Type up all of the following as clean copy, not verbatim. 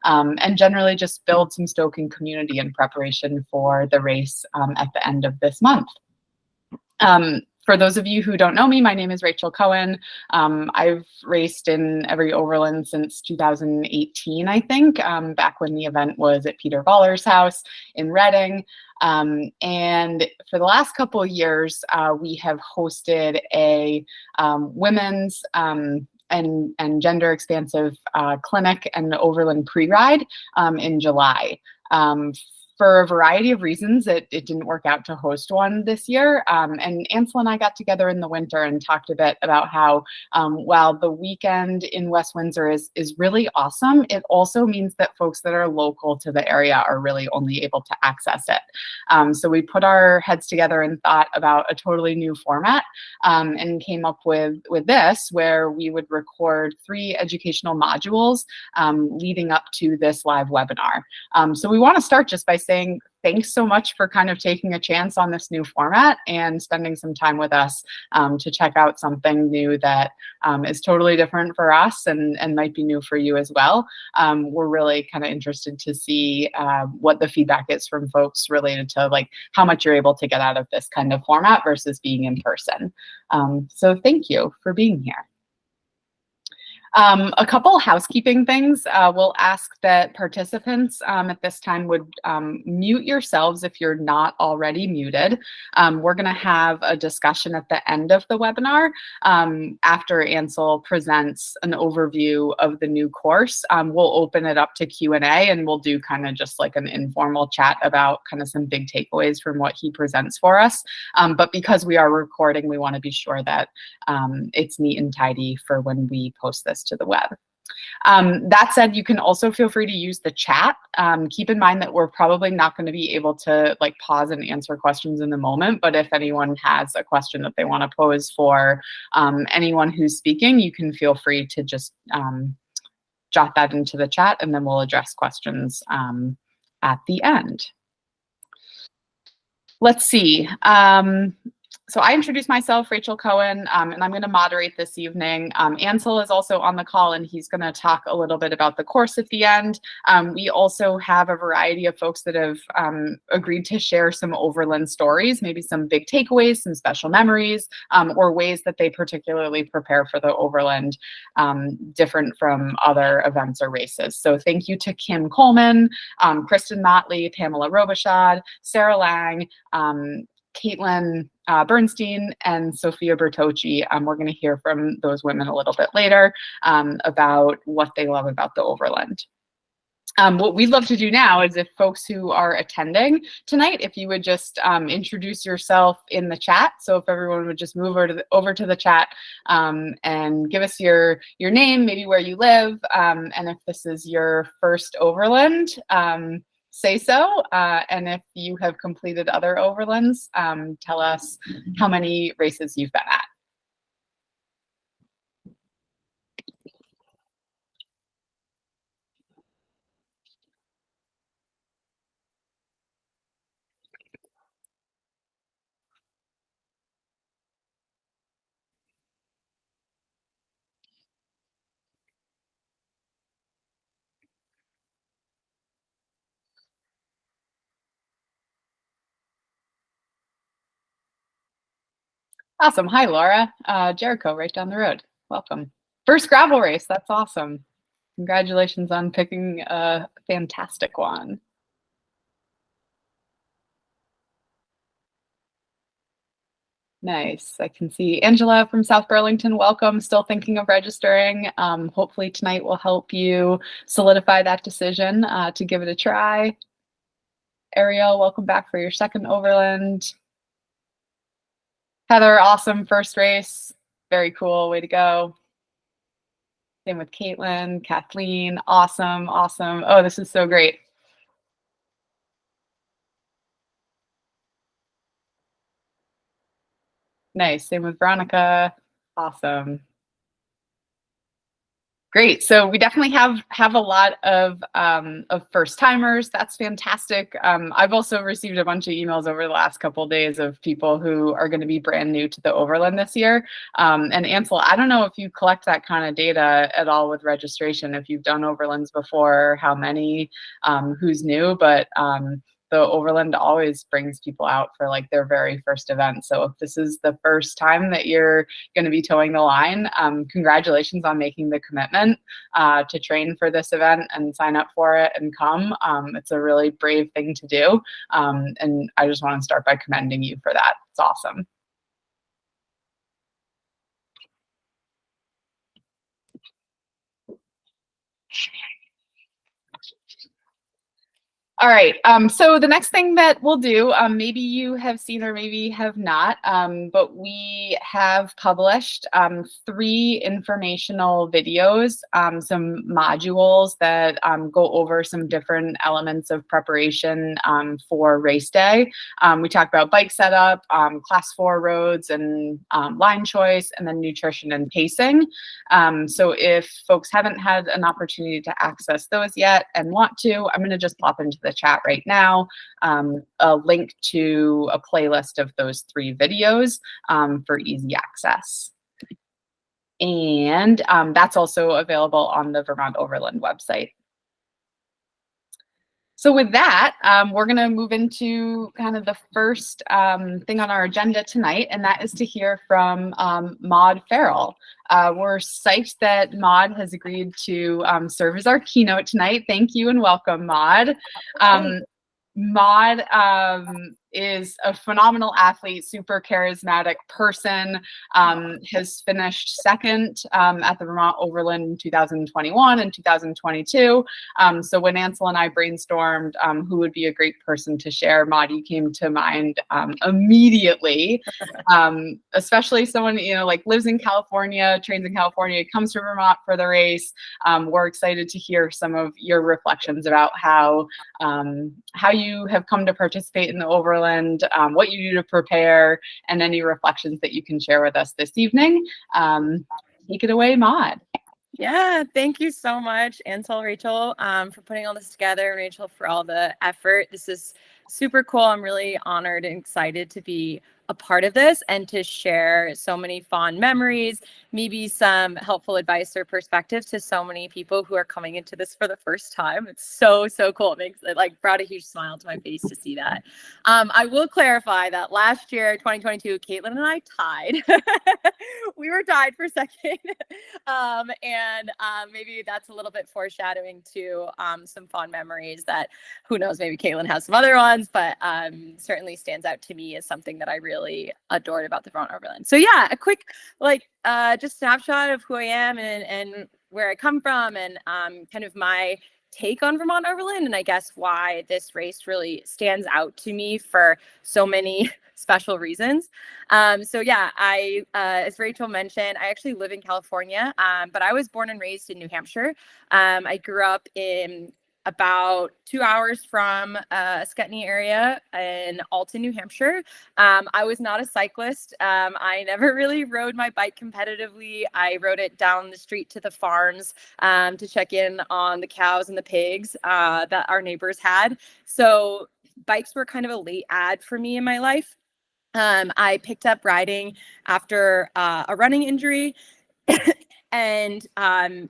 and generally just build some stoking community in preparation for the race at the end of this month. For those of you who don't know me, my name is Rachel Cohen. I've raced in every Overland since 2018, I think, back when the event was at Peter Voller's house in Reading. And for the last couple of years, we have hosted a women's and gender expansive clinic and the Overland pre-ride in July. For a variety of reasons, it didn't work out to host one this year. And Ansel and I got together in the winter and talked a bit about how while the weekend in West Windsor is really awesome, it also means that folks that are local to the area are really only able to access it. So we put our heads together and thought about a totally new format and came up with this, where we would record 3 educational modules leading up to this live webinar. So we want to start just by saying thanks so much for kind of taking a chance on this new format and spending some time with us to check out something new that is totally different for us and might be new for you as well. We're really kind of interested to see what the feedback is from folks related to like how much you're able to get out of this kind of format versus being in person. So thank you for being here. A couple housekeeping things. We'll ask that participants at this time would mute yourselves if you're not already muted. We're going to have a discussion at the end of the webinar after Ansel presents an overview of the new course. We'll open it up to Q&A and we'll do kind of just like an informal chat about kind of some big takeaways from what he presents for us. But because we are recording, we want to be sure that it's neat and tidy for when we post this to the web. That said, you can also feel free to use the chat. Keep in mind that we're probably not going to be able to like pause and answer questions in the moment, but if anyone has a question that they want to pose for anyone who's speaking, you can feel free to just jot that into the chat and then we'll address questions at the end. Let's see. So I introduced myself, Rachel Cohen, and I'm going to moderate this evening. Ansel is also on the call, and he's going to talk a little bit about the course at the end. We also have a variety of folks that have agreed to share some Overland stories, maybe some big takeaways, some special memories, or ways that they particularly prepare for the Overland, different from other events or races. So thank you to Kim Coleman, Kristen Motley, Pamela Robichaud, Sarah Lang, Caitlin Bernstein, and Sophia Bertocci. We're going to hear from those women a little bit later about what they love about the Overland. What we'd love to do now is if folks who are attending tonight, if you would just introduce yourself in the chat. So if everyone would just move over to the chat and give us your name, maybe where you live, and if this is your first Overland, say so. And if you have completed other Overlands, tell us how many races you've been at. Awesome. Hi, Laura. Jericho, right down the road. Welcome. First gravel race. That's awesome. Congratulations on picking a fantastic one. Nice. I can see Angela from South Burlington. Welcome. Still thinking of registering. Hopefully tonight will help you solidify that decision to give it a try. Ariel, welcome back for your second Overland. Heather, awesome first race. Very cool. Way to go. Same with Caitlin, Kathleen. Awesome. Awesome. Oh, this is so great. Nice. Same with Veronica. Awesome. Great. So we definitely have a lot of first timers. That's fantastic. I've also received a bunch of emails over the last couple of days of people who are going to be brand new to the Overland this year. And Ansel, I don't know if you collect that kind of data at all with registration, if you've done Overlands before, how many, who's new, but the Overland always brings people out for like their very first event. So if this is the first time that you're going to be towing the line, congratulations on making the commitment to train for this event and sign up for it and come. It's a really brave thing to do. And I just want to start by commending you for that. It's awesome. All right, so the next thing that we'll do, maybe you have seen or maybe have not, but we have published 3 informational videos, some modules that go over some different elements of preparation for race day. We talk about bike setup, class 4 roads and line choice, and then nutrition and pacing. So if folks haven't had an opportunity to access those yet and want to, I'm going to just plop into the chat right now a link to a playlist of those 3 videos for easy access. And that's also available on the Vermont Overland website. So with that, we're going to move into kind of the first thing on our agenda tonight, and that is to hear from Maud Farrell. We're psyched that Maud has agreed to serve as our keynote tonight. Thank you and welcome, Maud. Maud is a phenomenal athlete, super charismatic person, has finished second at the Vermont Overland in 2021 and 2022. So when Ansel and I brainstormed who would be a great person to share, Maud, you came to mind immediately, especially someone, you know, like lives in California, trains in California, comes to Vermont for the race. We're excited to hear some of your reflections about how you have come to participate in the Overland, what you do to prepare, and any reflections that you can share with us this evening. Take it away, Maud. Yeah, thank you so much, Ansel, Rachel, for putting all this together, and Rachel for all the effort. This is super cool. I'm really honored and excited to be a part of this and to share so many fond memories, maybe some helpful advice or perspective to so many people who are coming into this for the first time. It's so cool. It makes it like brought a huge smile to my face to see that. I will clarify that last year, 2022, Caitlin and I tied. We were tied for second. And maybe that's a little bit foreshadowing to some fond memories that, who knows, maybe Caitlin has some other ones, but certainly stands out to me as something that I really adored about the Vermont Overland. So yeah, a quick just snapshot of who I am and where I come from, and kind of my take on Vermont Overland, and I guess why this race really stands out to me for so many special reasons. So yeah, as Rachel mentioned, I actually live in California, but I was born and raised in New Hampshire. I grew up in about 2 hours from Scuttney area in Alton, New Hampshire. I was not a cyclist. I never really rode my bike competitively. I rode it down the street to the farms to check in on the cows and the pigs that our neighbors had. So bikes were kind of a late ad for me in my life. I picked up riding after a running injury. And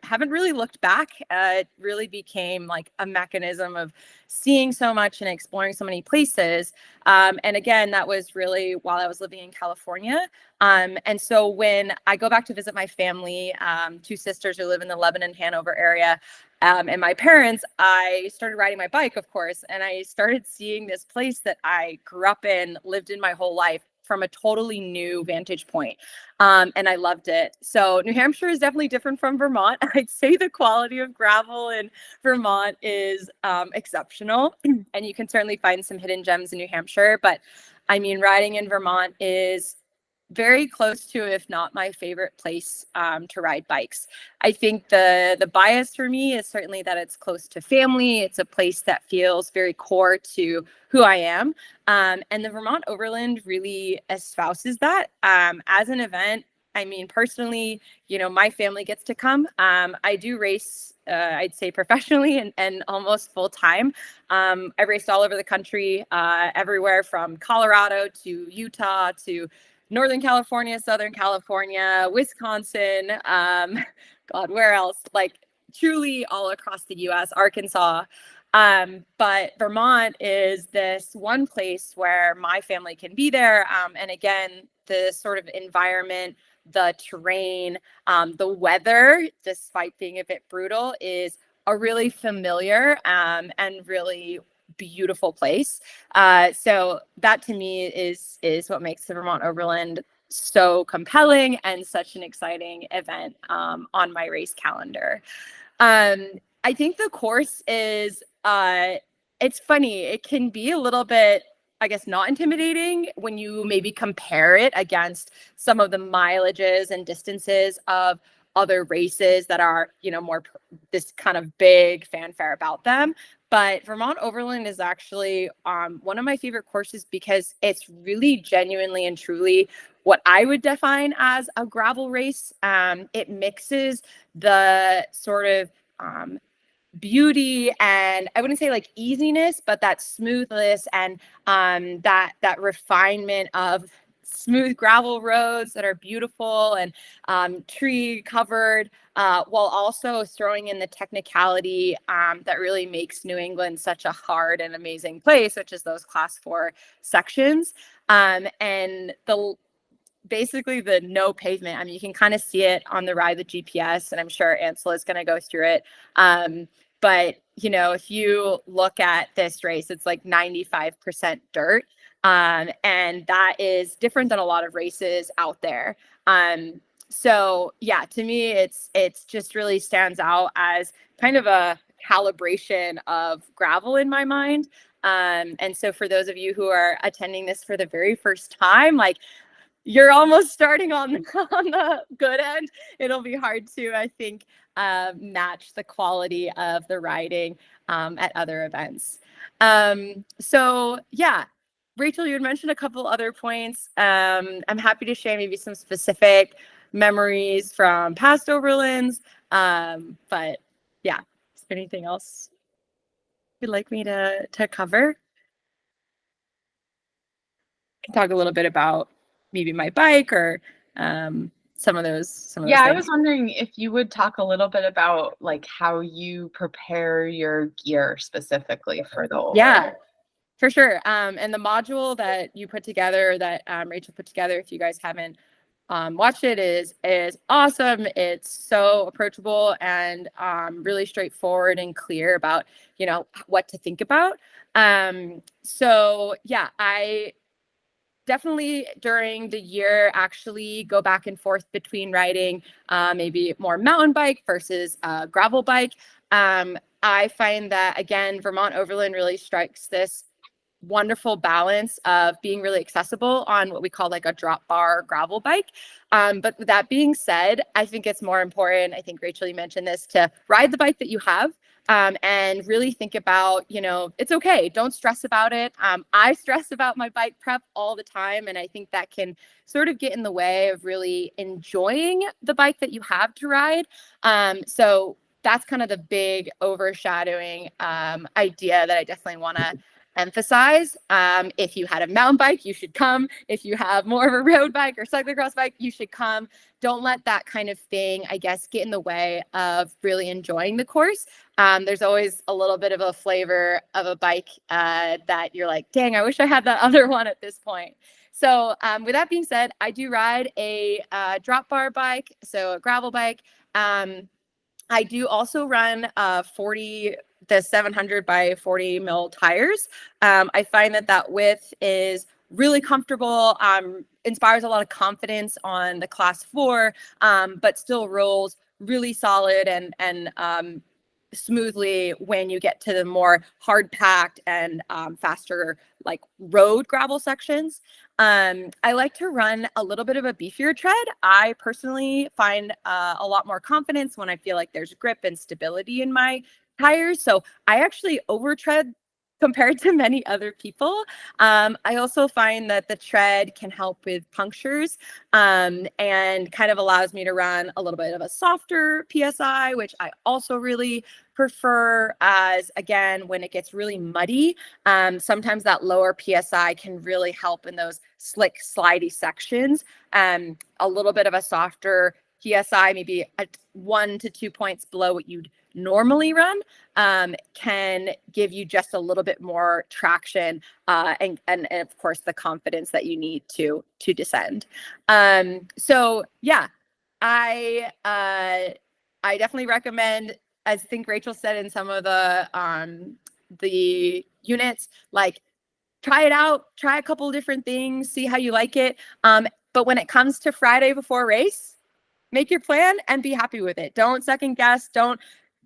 haven't really looked back. It really became like a mechanism of seeing so much and exploring so many places. And again, that was really while I was living in California. And so when I go back to visit my family, 2 sisters who live in the Lebanon, Hanover area, and my parents, I started riding my bike, of course, and I started seeing this place that I grew up in, lived in my whole life, from a totally new vantage point. And I loved it. So New Hampshire is definitely different from Vermont. I'd say the quality of gravel in Vermont is exceptional. And you can certainly find some hidden gems in New Hampshire. But I mean, riding in Vermont is very close to, if not my favorite place to ride bikes. I think the bias for me is certainly that it's close to family. It's a place that feels very core to who I am. And the Vermont Overland really espouses that as an event. I mean, personally, my family gets to come. I do race, I'd say professionally and almost full time. I raced all over the country, everywhere from Colorado to Utah to Northern California, Southern California, Wisconsin, God, where else? Like truly all across the US, Arkansas. But Vermont is this one place where my family can be there. And again, the sort of environment, the terrain, the weather, despite being a bit brutal, is a really familiar and really beautiful place. So that to me is what makes the Vermont Overland so compelling and such an exciting event on my race calendar. I think the course is it's funny. It can be a little bit, I guess, not intimidating when you maybe compare it against some of the mileages and distances of other races that are, more this kind of big fanfare about them. But Vermont Overland is actually one of my favorite courses because it's really genuinely and truly what I would define as a gravel race. It mixes the sort of beauty and I wouldn't say like easiness, but that smoothness and that refinement of smooth gravel roads that are beautiful and tree covered, while also throwing in the technicality that really makes New England such a hard and amazing place, which is those class 4 sections. And basically the no pavement. I mean, you can kind of see it on the ride, the GPS, and I'm sure Ansel is going to go through it. But, if you look at this race, it's like 95% dirt. And that is different than a lot of races out there. So yeah, to me, it's just really stands out as kind of a calibration of gravel in my mind. And so for those of you who are attending this for the very first time, like, you're almost starting on the good end. It'll be hard to, I think, match the quality of the riding at other events. So yeah, Rachel, you had mentioned a couple other points. I'm happy to share maybe some specific memories from past Overlands. But yeah, is there anything else you'd like me to cover? I can talk a little bit about maybe my bike or some of those Yeah, I things. was wondering if you would talk a little bit about like how you prepare your gear specifically for the Overland. Yeah, for sure. And the module that you put together, that Rachel put together, if you guys haven't watched it, is awesome. It's so approachable and really straightforward and clear about what to think about. So yeah, I definitely during the year actually go back and forth between riding maybe more mountain bike versus gravel bike. I find that, again, Vermont Overland really strikes this wonderful balance of being really accessible on what we call like a drop bar gravel bike. But with that being said, I think it's more important, I think Rachel, you mentioned this, to ride the bike that you have. And really think about, it's okay. Don't stress about it. I stress about my bike prep all the time. And I think that can sort of get in the way of really enjoying the bike that you have to ride. So that's kind of the big overshadowing idea that I definitely want to emphasize. If you had a mountain bike, you should come. If you have more of a road bike or cyclocross bike, you should come. Don't let that kind of thing, I guess, get in the way of really enjoying the course. There's always a little bit of a flavor of a bike that you're like, dang, I wish I had that other one at this point. So with that being said, I do ride a drop bar bike, so a gravel bike. I do also run 700 by 40 mil tires. I find that width is really comfortable, inspires a lot of confidence on the class 4, but still rolls really solid and smoothly when you get to the more hard packed and faster like road gravel sections. I like to run a little bit of a beefier tread. I personally find a lot more confidence when I feel like there's grip and stability in my tires. So I actually overtread compared to many other people. I also find that the tread can help with punctures, and kind of allows me to run a little bit of a softer PSI, which I also really prefer, as again, when it gets really muddy, sometimes that lower PSI can really help in those slick, slidey sections. A little bit of a softer PSI, maybe 1 to 2 points below what you'd normally run, can give you just a little bit more traction, and of course the confidence that you need to descend. So yeah, I definitely recommend, as I think Rachel said in some of the units, like, try it out, try a couple different things, see how you like it. But when it comes to Friday before race, make your plan and be happy with it. Don't second guess. Don't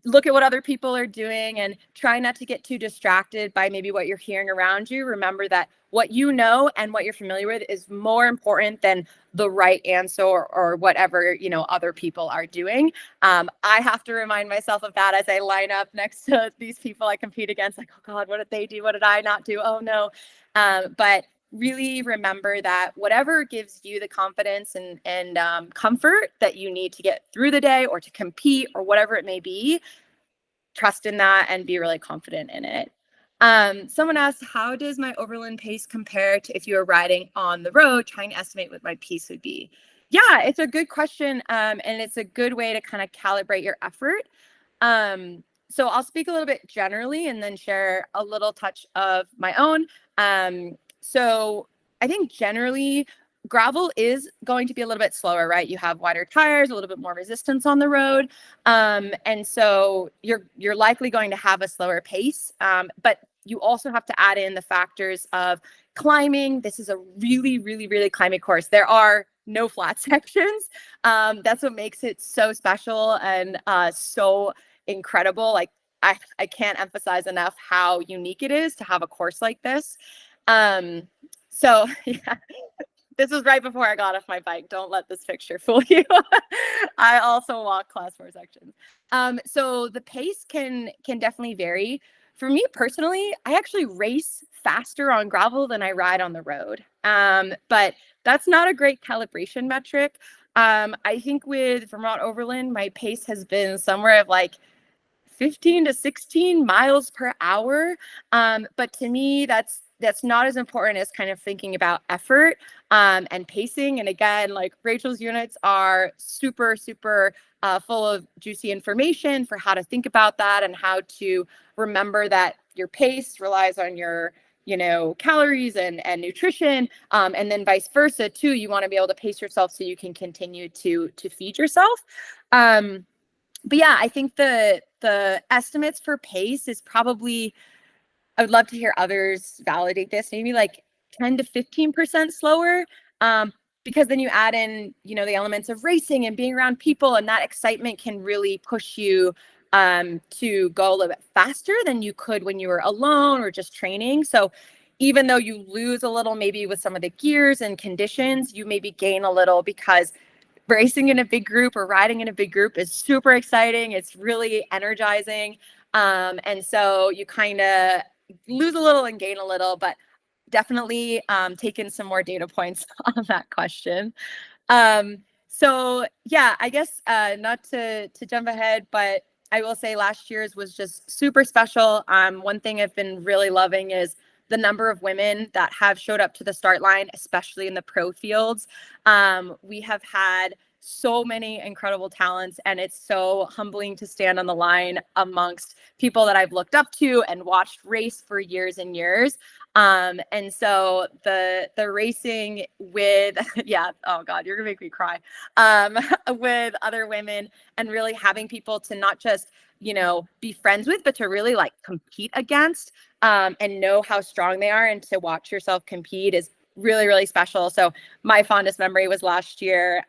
look at what other people are doing, and try not to get too distracted by maybe what you're hearing around you. Remember that what you know and what you're familiar with is more important than the right answer, or whatever, other people are doing. I have to remind myself of that as I line up next to these people I compete against. Like, oh God, what did they do? What did I not do? Oh no. But really remember that whatever gives you the confidence and comfort that you need to get through the day or to compete or whatever it may be, trust in that and be really confident in it. Someone asked, how does my Overland pace compare to if you were riding on the road, trying to estimate what my pace would be? Yeah, it's a good question. And it's a good way to kind of calibrate your effort. So I'll speak a little bit generally and then share a little touch of my own. So I think generally gravel is going to be a little bit slower, right? You have wider tires, a little bit more resistance on the road. And so you're likely going to have a slower pace. But you also have to add in the factors of climbing. This is a really, really, really climbing course. There are no flat sections. That's what makes it so special and so incredible. Like, I can't emphasize enough how unique it is to have a course like this. So yeah, this was right before I got off my bike. Don't let this picture fool you. I also walk class 4 sections. So the pace can definitely vary. For me personally, I actually race faster on gravel than I ride on the road. But that's not a great calibration metric. I think with Vermont Overland, my pace has been somewhere of like 15 to 16 miles per hour. But to me, that's not as important as kind of thinking about effort, and pacing. And again, like, Rachel's units are super, super full of juicy information for how to think about that and how to remember that your pace relies on your calories and nutrition, and then vice versa too. You want to be able to pace yourself so you can continue to feed yourself. But yeah, I think the estimates for pace is probably, I would love to hear others validate this, maybe like 10 to 15% slower. Because then you add in, the elements of racing and being around people, and that excitement can really push you to go a little bit faster than you could when you were alone or just training. So even though you lose a little maybe with some of the gears and conditions, you maybe gain a little, because racing in a big group or riding in a big group is super exciting. It's really energizing. And so you kind of lose a little and gain a little, but definitely take in some more data points on that question. So yeah, I guess not to jump ahead, but I will say last year's was just super special. One thing I've been really loving is the number of women that have showed up to the start line, especially in the pro fields. We have had so many incredible talents, and it's so humbling to stand on the line amongst people that I've looked up to and watched race for years and years. And so the racing with, yeah, oh God, you're gonna make me cry, with other women, and really having people to not just, be friends with, but to really like compete against, and know how strong they are, and to watch yourself compete is really, really special. So my fondest memory was last year,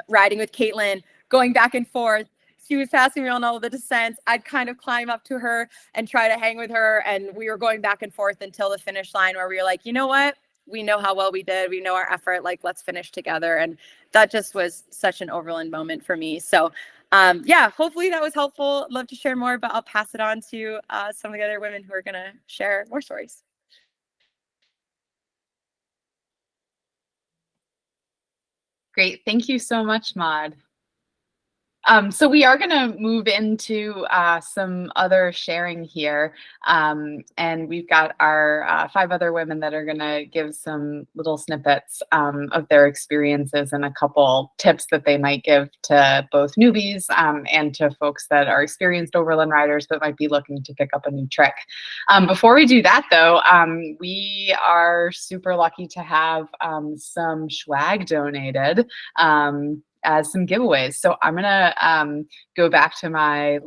riding with Caitlin, going back and forth. She was passing me on all of the descents. I'd kind of climb up to her and try to hang with her. And we were going back and forth until the finish line, where we were like, you know what? We know how well we did. We know our effort. Like, let's finish together. And that just was such an Overland moment for me. So Yeah, hopefully that was helpful. I'd love to share more, but I'll pass it on to some of the other women who are going to share more stories. Great. Thank you so much, Maud. So we are going to move into some other sharing here. And we've got our 5 other women that are going to give some little snippets of their experiences and a couple tips that they might give to both newbies and to folks that are experienced overland riders but might be looking to pick up a new trick. Before we do that, though, we are super lucky to have some swag donated. As some giveaways. So I'm gonna go back to my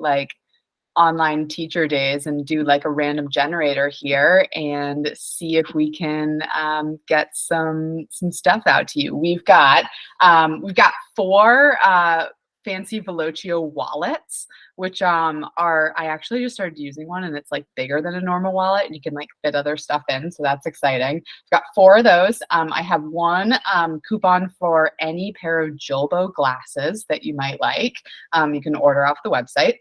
online teacher days and do like a random generator here and see if we can get some stuff out to you. We've got 4 fancy Velocio wallets, which I actually just started using one, and it's like bigger than a normal wallet and you can like fit other stuff in, so that's exciting. I've got 4 of those. I have 1 coupon for any pair of Jolbo glasses that you might like. You can order off the website.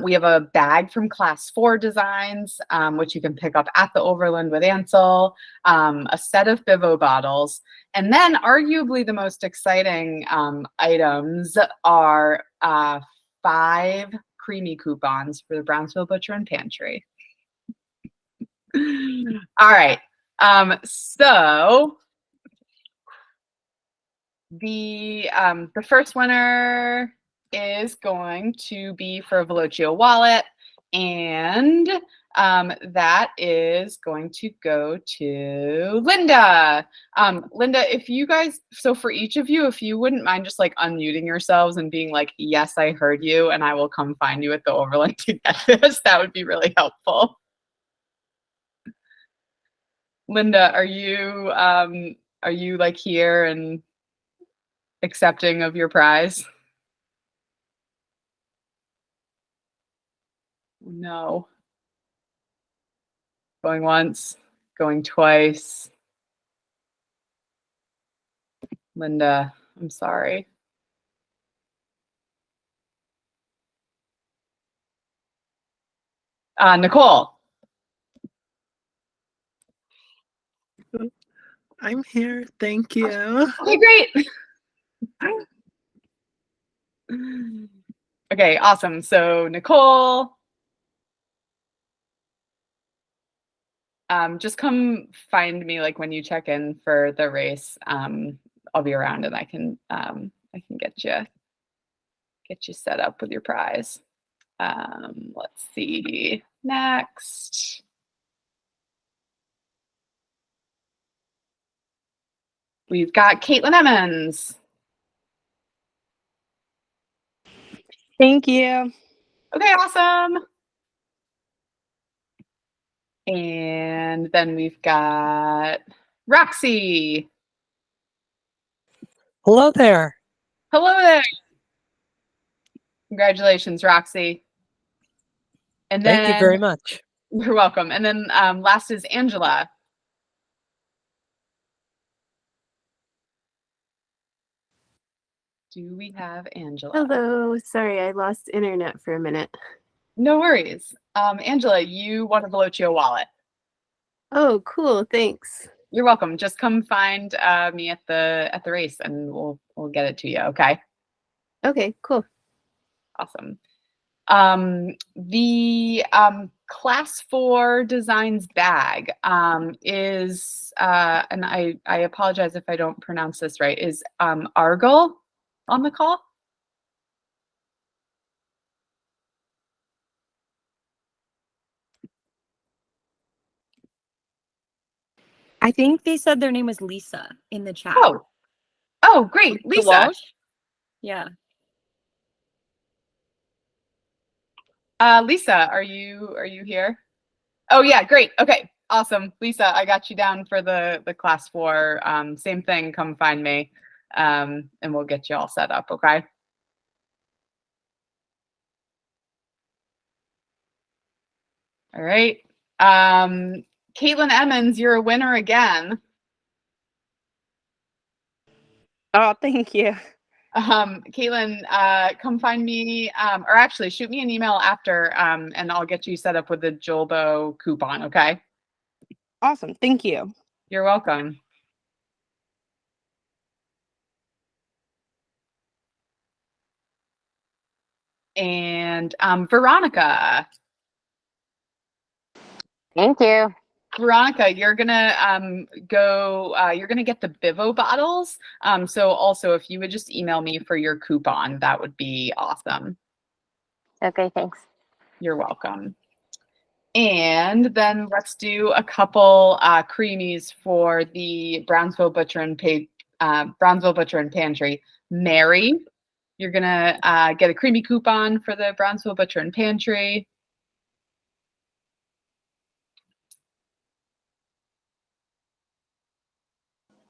We have a bag from Class 4 Designs, which you can pick up at the Overland with Ansel, a set of Bivo bottles, and then arguably the most exciting items are 5 creamy coupons for the Brownsville Butcher and Pantry. All right, so the first winner is going to be for a Velocio wallet, and that is going to go to Linda. Linda, if you guys, so for each of you, if you wouldn't mind just like unmuting yourselves and being like, yes, I heard you, and I will come find you at the Overland to get this, that would be really helpful. Linda, are you like here and accepting of your prize? No. Going once, going twice. Linda, I'm sorry. Nicole. I'm here. Thank you. Okay, great. Okay, awesome. So Nicole, just come find me like when you check in for the race. I'll be around and I can get you set up with your prize. Let's see. Next. We've got Caitlin Emmons. Thank you. Okay, awesome. And then we've got Roxy. Hello there. Hello there. Congratulations, Roxy. And then, thank you very much. You're welcome. And then last is Angela. Do we have Angela? Hello. Sorry, I lost internet for a minute. No worries. Angela, you won a Velocio wallet. Oh, cool. Thanks. You're welcome. Just come find me at the race and we'll get it to you, okay? Okay, cool. Awesome. The Class 4 Designs bag is, and I apologize if I don't pronounce this right, is Argyle on the call? I think they said their name was Lisa in the chat. Oh, great, Lisa. Walsh? Yeah. Lisa, are you here? Oh yeah, great. Okay, awesome. Lisa, I got you down for the Class 4. Same thing, come find me, and we'll get you all set up, okay? All right. Caitlin Emmons, you're a winner again. Oh, thank you. Caitlin, come find me, or actually shoot me an email after, and I'll get you set up with the Julbo coupon, okay? Awesome. Thank you. You're welcome. And Veronica. Thank you. Veronica, you're gonna you're gonna get the Bivo bottles. So also if you would just email me for your coupon, that would be awesome. Okay, thanks. You're welcome. And then let's do a couple creamies for the Brownsville Butcher and Pantry. Mary, you're gonna get a creamy coupon for the Brownsville Butcher and Pantry.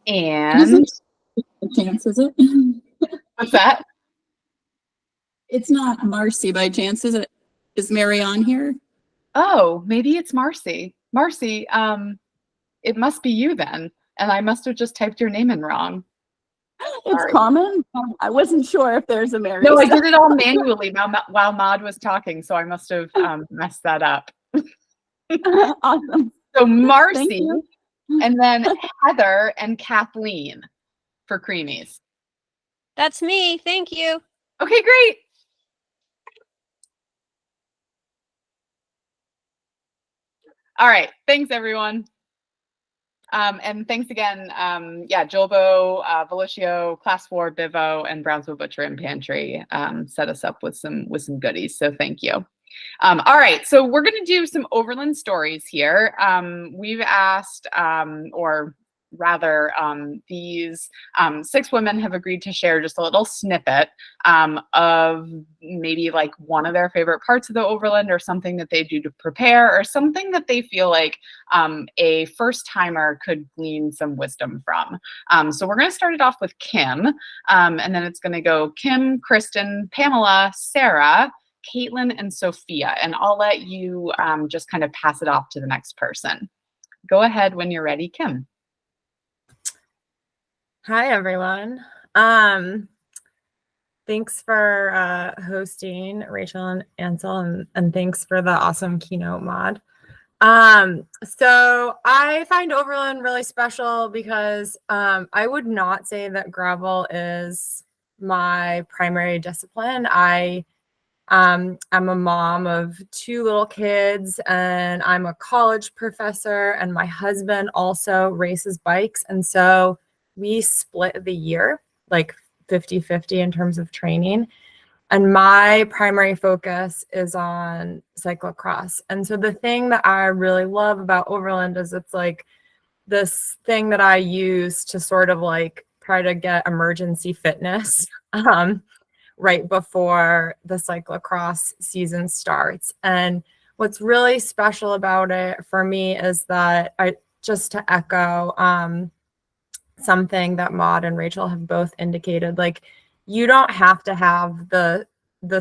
And chance, is it? what's that? It's not Marcy by chance, is it? Is Mary on here? Oh, maybe it's Marcy. Marcy, it must be you then. And I must have just typed your name in wrong. It's Sorry. common. I wasn't sure if there's a Mary. No, I did it all manually while Maud was talking, so I must have messed that up. Awesome. So Thank Marcy, you. and then Heather and Kathleen for creamies. That's me. Thank you. Okay, great. All right. Thanks, everyone. And thanks again. Yeah, Julbo, Velocio, Class 4, Bivo, and Brownsville Butcher and Pantry set us up with some goodies. So thank you. All right, so we're going to do some Overland stories here. We've asked, or rather, these 6 women have agreed to share just a little snippet of maybe like one of their favorite parts of the Overland, or something that they do to prepare, or something that they feel like a first timer could glean some wisdom from. So we're going to start it off with Kim, and then it's going to go Kim, Kristen, Pamela, Sarah, Caitlin, and Sophia, and I'll let you just kind of pass it off to the next person. Go ahead when you're ready, Kim. Hi, everyone. Thanks for hosting, Rachel and Ansel, and thanks for the awesome keynote, Maud. So I find Overland really special because I would not say that gravel is my primary discipline. I'm a mom of 2 little kids, and I'm a college professor, and my husband also races bikes. And so we split the year, like 50-50 in terms of training. And my primary focus is on cyclocross. And so the thing that I really love about Overland is it's like this thing that I use to sort of like try to get emergency fitness right before the cyclocross season starts. And what's really special about it for me is that just to echo something that Maud and Rachel have both indicated, like you don't have to have the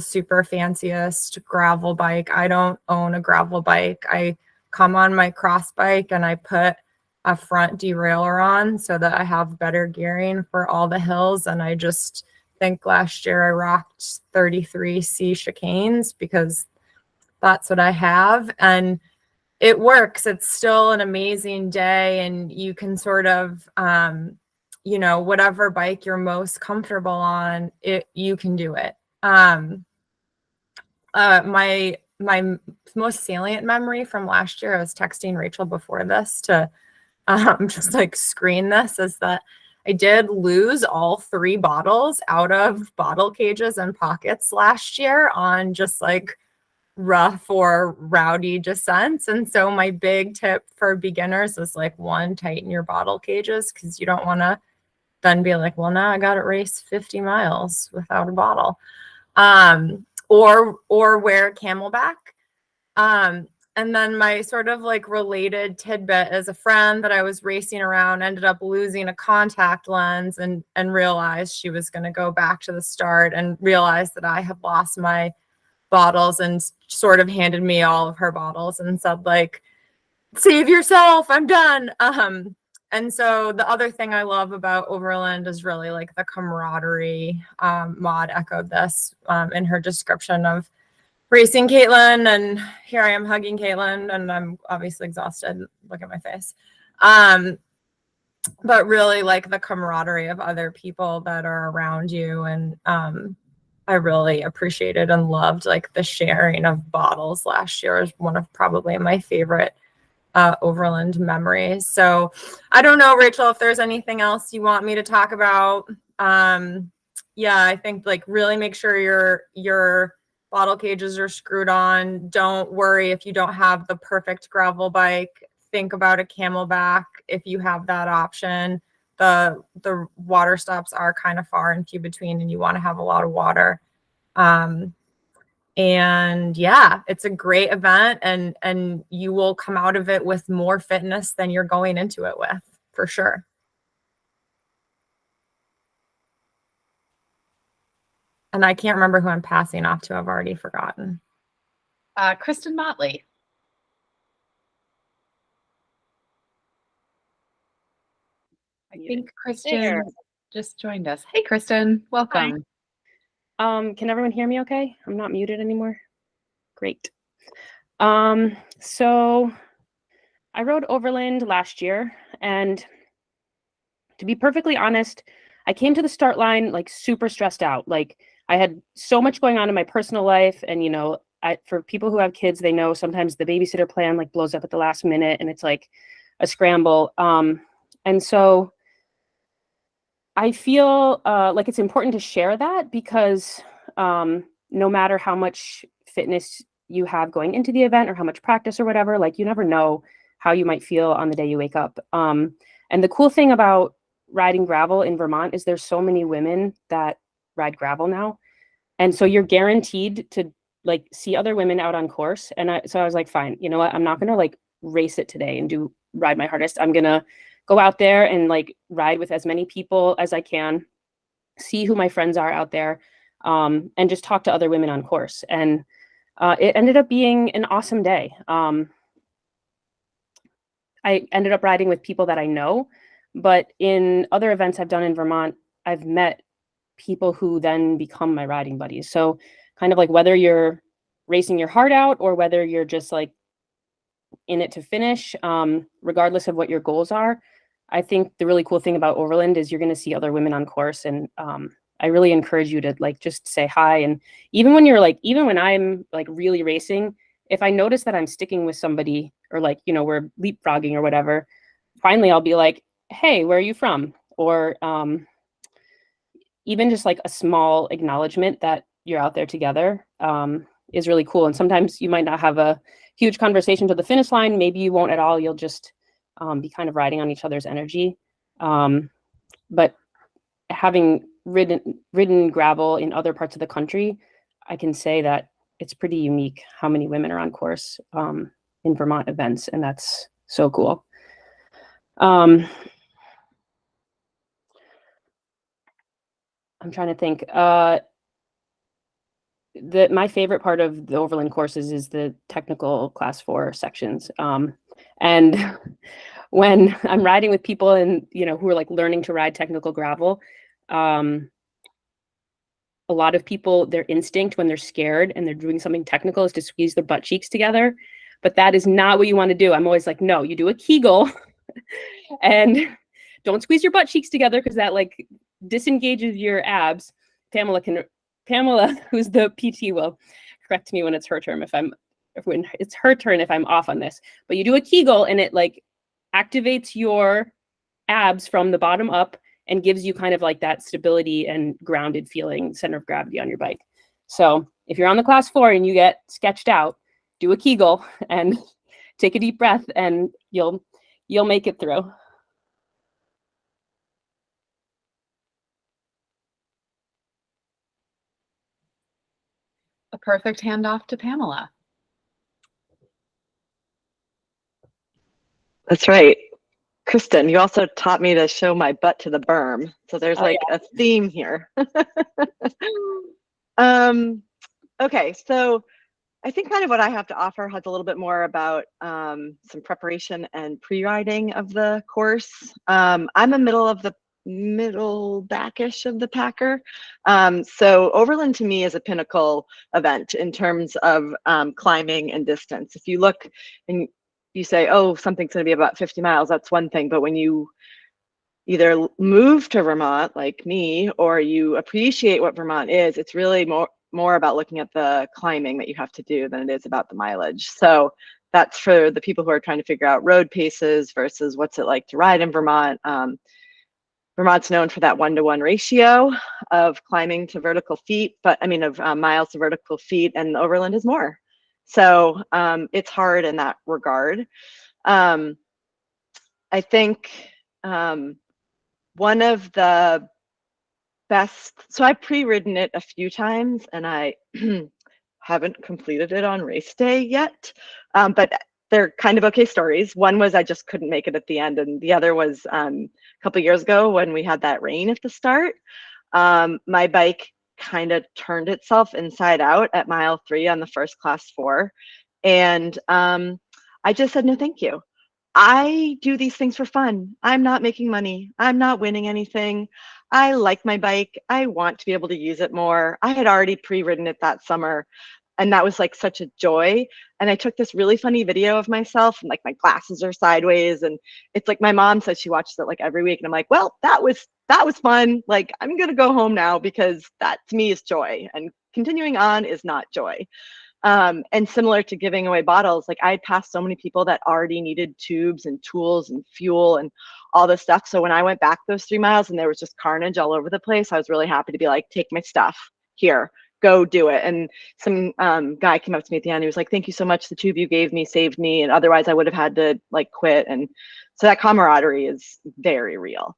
super fanciest gravel bike. I don't own a gravel bike. I come on my cross bike and I put a front derailleur on so that I have better gearing for all the hills. And I just think last year I rocked 33C chicanes because that's what I have. And it works. It's still an amazing day. And you can sort of, whatever bike you're most comfortable on, you can do it. My most salient memory from last year, I was texting Rachel before this to just like screen this, is that I did lose all 3 bottles out of bottle cages and pockets last year on just like rough or rowdy descents. And so my big tip for beginners is like, 1, tighten your bottle cages, because you don't want to then be like, well, now I got to race 50 miles without a bottle. Or wear Camelback. And then my sort of like related tidbit is a friend that I was racing around ended up losing a contact lens and realized she was going to go back to the start, and realized that I had lost my bottles, and sort of handed me all of her bottles and said like, save yourself, I'm done. And so the other thing I love about Overland is really like the camaraderie. Maud echoed this in her description of racing Caitlin, and here I am hugging Caitlin, and I'm obviously exhausted. Look at my face. But really like the camaraderie of other people that are around you. And I really appreciated and loved like the sharing of bottles last year is one of probably my favorite Overland memories. So I don't know, Rachel, if there's anything else you want me to talk about. Yeah, I think like really make sure your bottle cages are screwed on. Don't worry if you don't have the perfect gravel bike. Think about a Camelback if you have that option. The water stops are kind of far and few between, and you want to have a lot of water. And yeah, it's a great event, and you will come out of it with more fitness than you're going into it with, for sure. And I can't remember who I'm passing off to. I've already forgotten. Kristen Motley. I think Kristen just joined us. Hey, Kristen, welcome. Can everyone hear me okay? I'm not muted anymore. Great. So I rode Overland last year, and to be perfectly honest, I came to the start line like super stressed out. Like I had so much going on in my personal life, and for people who have kids, they know sometimes the babysitter plan like blows up at the last minute, and it's like a scramble. And so I feel like it's important to share that because no matter how much fitness you have going into the event or how much practice or whatever, like you never know how you might feel on the day you wake up. And the cool thing about riding gravel in Vermont is there's so many women that ride gravel now. And so you're guaranteed to like see other women out on course. And so I was like, fine, you know what? I'm not going to like race it today and ride my hardest. I'm going to go out there and like ride with as many people as I can, see who my friends are out there, and just talk to other women on course. And it ended up being an awesome day. I ended up riding with people that I know, but in other events I've done in Vermont, I've met people who then become my riding buddies. So kind of like whether you're racing your heart out or whether you're just like in it to finish, regardless of what your goals are, I think the really cool thing about Overland is you're going to see other women on course. And I really encourage you to like just say hi. And even when I'm like really racing, if I notice that I'm sticking with somebody or like, we're leapfrogging or whatever, finally I'll be like, hey, where are you from? Or even just like a small acknowledgement that you're out there together is really cool. And sometimes you might not have a huge conversation to the finish line. Maybe you won't at all. You'll just be kind of riding on each other's energy. But having ridden gravel in other parts of the country, I can say that it's pretty unique how many women are on course in Vermont events, and that's so cool. I'm trying to think. My favorite part of the Overland courses is the technical class 4 sections. And when I'm riding with people and who are like learning to ride technical gravel, a lot of people, their instinct when they're scared and they're doing something technical is to squeeze their butt cheeks together. But that is not what you want to do. I'm always like, no, you do a Kegel and don't squeeze your butt cheeks together because that like disengages your abs. Pamela, who's the PT, will correct me when it's her turn when it's her turn if I'm off on this. But you do a Kegel and it like activates your abs from the bottom up and gives you kind of like that stability and grounded feeling, center of gravity on your bike. So if you're on the class 4 and you get sketched out, do a Kegel and take a deep breath and you'll make it through. A perfect handoff to Pamela. That's right. Kristen, you also taught me to show my butt to the berm. So there's a theme here. Okay, so I think kind of what I have to offer has a little bit more about some preparation and pre-riding of the course. I'm a middle backish of the packer. So Overland to me is a pinnacle event in terms of climbing and distance. If you look and you say, oh, something's going to be about 50 miles, that's one thing. But when you either move to Vermont like me, or you appreciate what Vermont is, it's really more about looking at the climbing that you have to do than it is about the mileage. So that's for the people who are trying to figure out road paces versus what's it like to ride in Vermont. Vermont's known for that 1-to-1 ratio of climbing to vertical feet, but I mean of miles to vertical feet, and Overland is more. So it's hard in that regard. I think one of the best, so I've pre-ridden it a few times and I haven't completed it on race day yet, but they're kind of okay stories. One was I just couldn't make it at the end, and the other was a couple of years ago when we had that rain at the start. My bike kind of turned itself inside out at mile 3 on the first class 4, and I just said no thank you. I do these things for fun. I'm not making money. I'm not winning anything. I like my bike. I want to be able to use it more. I had already pre-ridden it that summer, and that was like such a joy. And I took this really funny video of myself, and like my glasses are sideways, and it's like my mom says she watches it like every week, and I'm like, well, that was fun. Like, I'm gonna go home now because that to me is joy, and continuing on is not joy. And similar to giving away bottles, like I had passed so many people that already needed tubes and tools and fuel and all this stuff. So when I went back those 3 miles and there was just carnage all over the place, I was really happy to be like, take my stuff here, go do it. And some guy came up to me at the end. He was like, thank you so much. The tube you gave me saved me. And otherwise I would have had to like quit. And so that camaraderie is very real.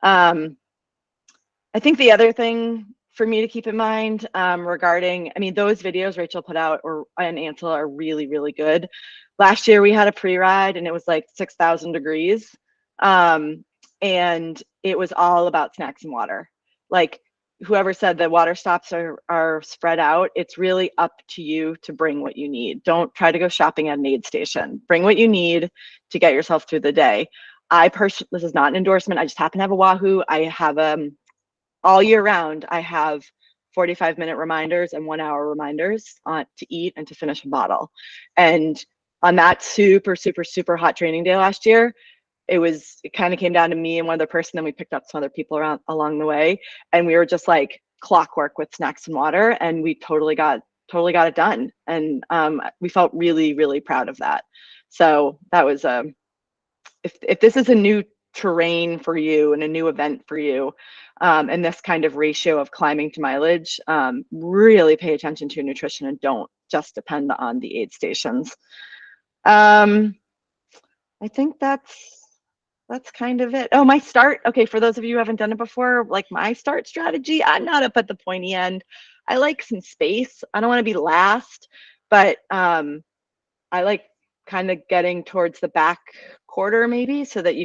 I think the other thing for me to keep in mind regarding, I mean, those videos Rachel put out and Ansel are really, really good. Last year we had a pre-ride and it was like 6,000 degrees. And it was all about snacks and water. Like whoever said that water stops are spread out, it's really up to you to bring what you need. Don't try to go shopping at an aid station. Bring what you need to get yourself through the day. This is not an endorsement. I just happen to have a Wahoo. I have all year round, I have 45-minute reminders and 1-hour reminders to eat and to finish a bottle. And on that super, super, super hot training day last year, it kind of came down to me and one other person, then we picked up some other people along the way. And we were just like clockwork with snacks and water, and we totally got it done. And we felt really, really proud of that. So that was, if this is a new terrain for you and a new event for you, and this kind of ratio of climbing to mileage, really pay attention to your nutrition and don't just depend on the aid stations. I think that's kind of it. Oh, my start. Okay, for those of you who haven't done it before, like my start strategy, I'm not up at the pointy end. I like some space. I don't want to be last, but I like kind of getting towards the back quarter maybe, so that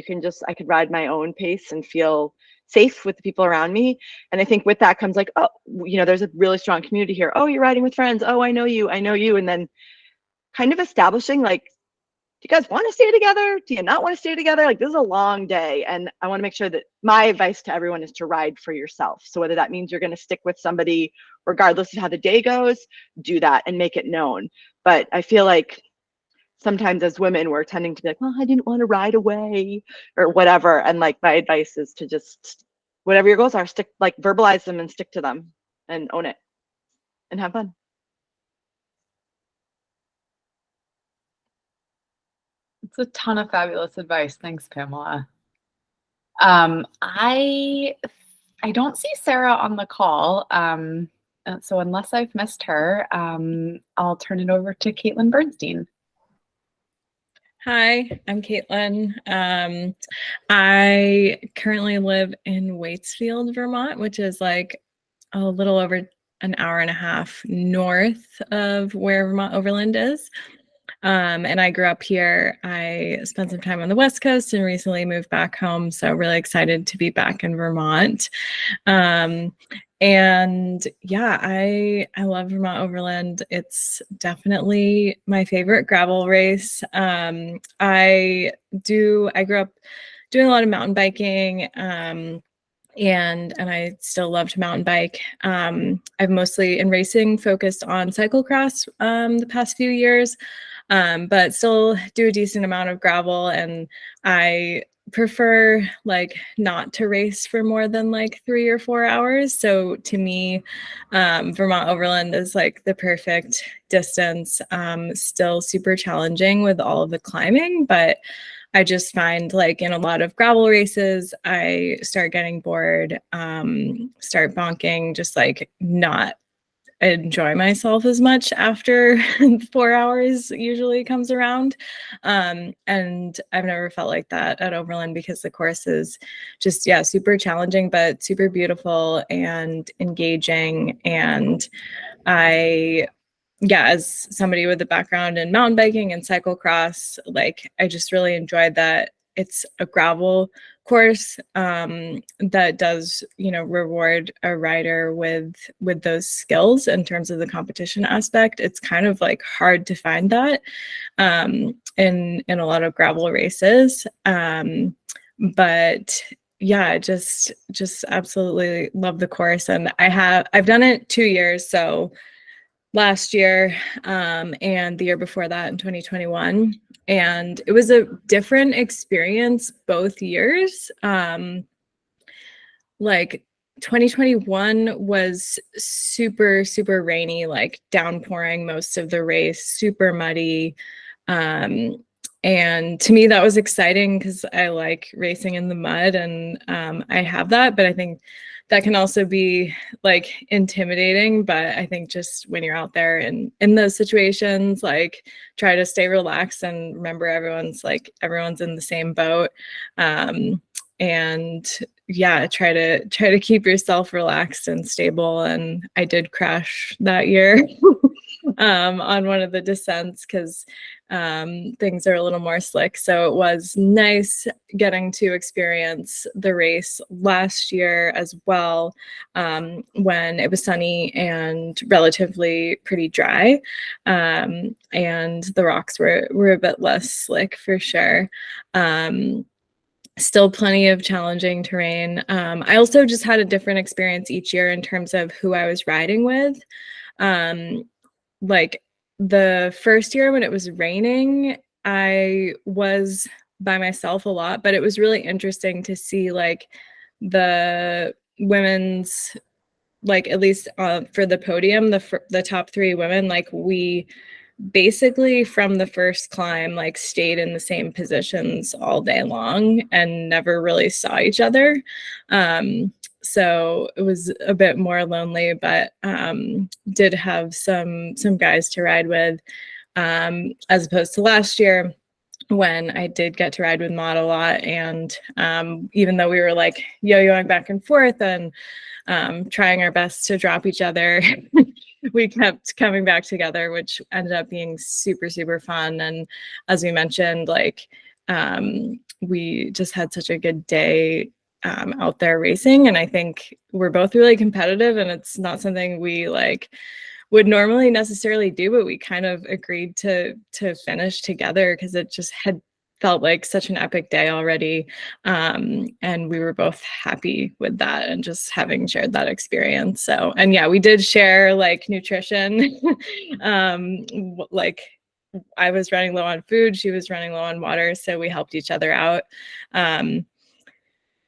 I could ride my own pace and feel safe with the people around me. And I think with that comes like, oh, there's a really strong community here. Oh, you're riding with friends. Oh, I know you. And then kind of establishing like, do you guys want to stay together? Do you not want to stay together? Like, this is a long day. And I want to make sure that my advice to everyone is to ride for yourself. So whether that means you're going to stick with somebody, regardless of how the day goes, do that and make it known. But I feel like sometimes as women, we're tending to be like, well, I didn't want to ride away or whatever. And like, my advice is to just, whatever your goals are, verbalize them and stick to them and own it and have fun. It's a ton of fabulous advice. Thanks, Pamela. I don't see Sarah on the call. So unless I've missed her, I'll turn it over to Caitlin Bernstein. Hi, I'm Caitlin. I currently live in Waitsfield, Vermont, which is like a little over an hour and a half north of where Vermont Overland is. And I grew up here. I spent some time on the West Coast and recently moved back home. So really excited to be back in Vermont. And yeah, I love Vermont Overland. It's definitely my favorite gravel race. I grew up doing a lot of mountain biking. And I still love to mountain bike. I've mostly in racing focused on cyclocross the past few years, but still do a decent amount of gravel. And I prefer like not to race for more than like 3 or 4 hours. So to me, Vermont Overland is like the perfect distance. Still super challenging with all of the climbing, but I just find like in a lot of gravel races, I start getting bored, start bonking, just like not enjoy myself as much after 4 hours usually comes around. And I've never felt like that at Overland because the course is just, yeah, super challenging, but super beautiful and engaging. And as somebody with a background in mountain biking and cyclocross, like I just really enjoyed that it's a gravel course that does, reward a rider with those skills in terms of the competition aspect. It's kind of like hard to find that in a lot of gravel races. But yeah, just absolutely love the course. And I've done it 2 years, so last year and the year before that in 2021, and it was a different experience both years. Like 2021 was super rainy, like downpouring most of the race, super muddy. And to me that was exciting because I like racing in the mud, and I have that, but I think that can also be like intimidating. But I think just when you're out there and in those situations, like try to stay relaxed and remember everyone's in the same boat. And yeah, try to keep yourself relaxed and stable. And I did crash that year on one of the descents because things are a little more slick. So it was nice getting to experience the race last year as well, when it was sunny and relatively pretty dry, and the rocks were a bit less slick for sure. Still plenty of challenging terrain. I also just had a different experience each year in terms of who I was riding with. Like the first year when it was raining, I was by myself a lot, but it was really interesting to see like the women's, like at least for the podium, the top 3 women, like we basically from the first climb like stayed in the same positions all day long and never really saw each other. So it was a bit more lonely, but did have some guys to ride with, as opposed to last year when I did get to ride with Maud a lot. And even though we were like yo-yoing back and forth and trying our best to drop each other, we kept coming back together, which ended up being super fun. And as we mentioned, like we just had such a good day out there racing. And I think we're both really competitive, and it's not something we like would normally necessarily do, but we kind of agreed to finish together because it just had felt like such an epic day already. And we were both happy with that and just having shared that experience. So, and yeah, we did share like nutrition. Like I was running low on food, she was running low on water, so we helped each other out.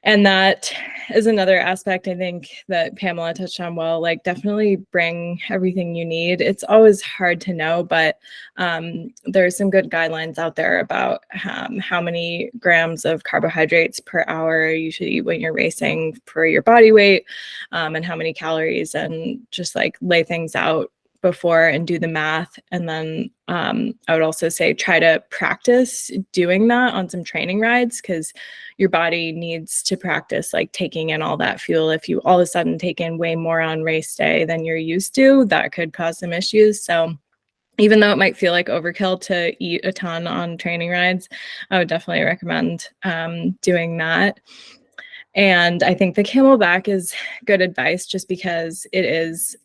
And that is another aspect I think that Pamela touched on well, like definitely bring everything you need. It's always hard to know, but there's some good guidelines out there about how many grams of carbohydrates per hour you should eat when you're racing per your body weight, and how many calories, and just like lay things out before and do the math. And then I would also say try to practice doing that on some training rides, because your body needs to practice like taking in all that fuel. If you all of a sudden take in way more on race day than you're used to, that could cause some issues. So even though it might feel like overkill to eat a ton on training rides, I would definitely recommend doing that. And I think the Camelback is good advice just because it is,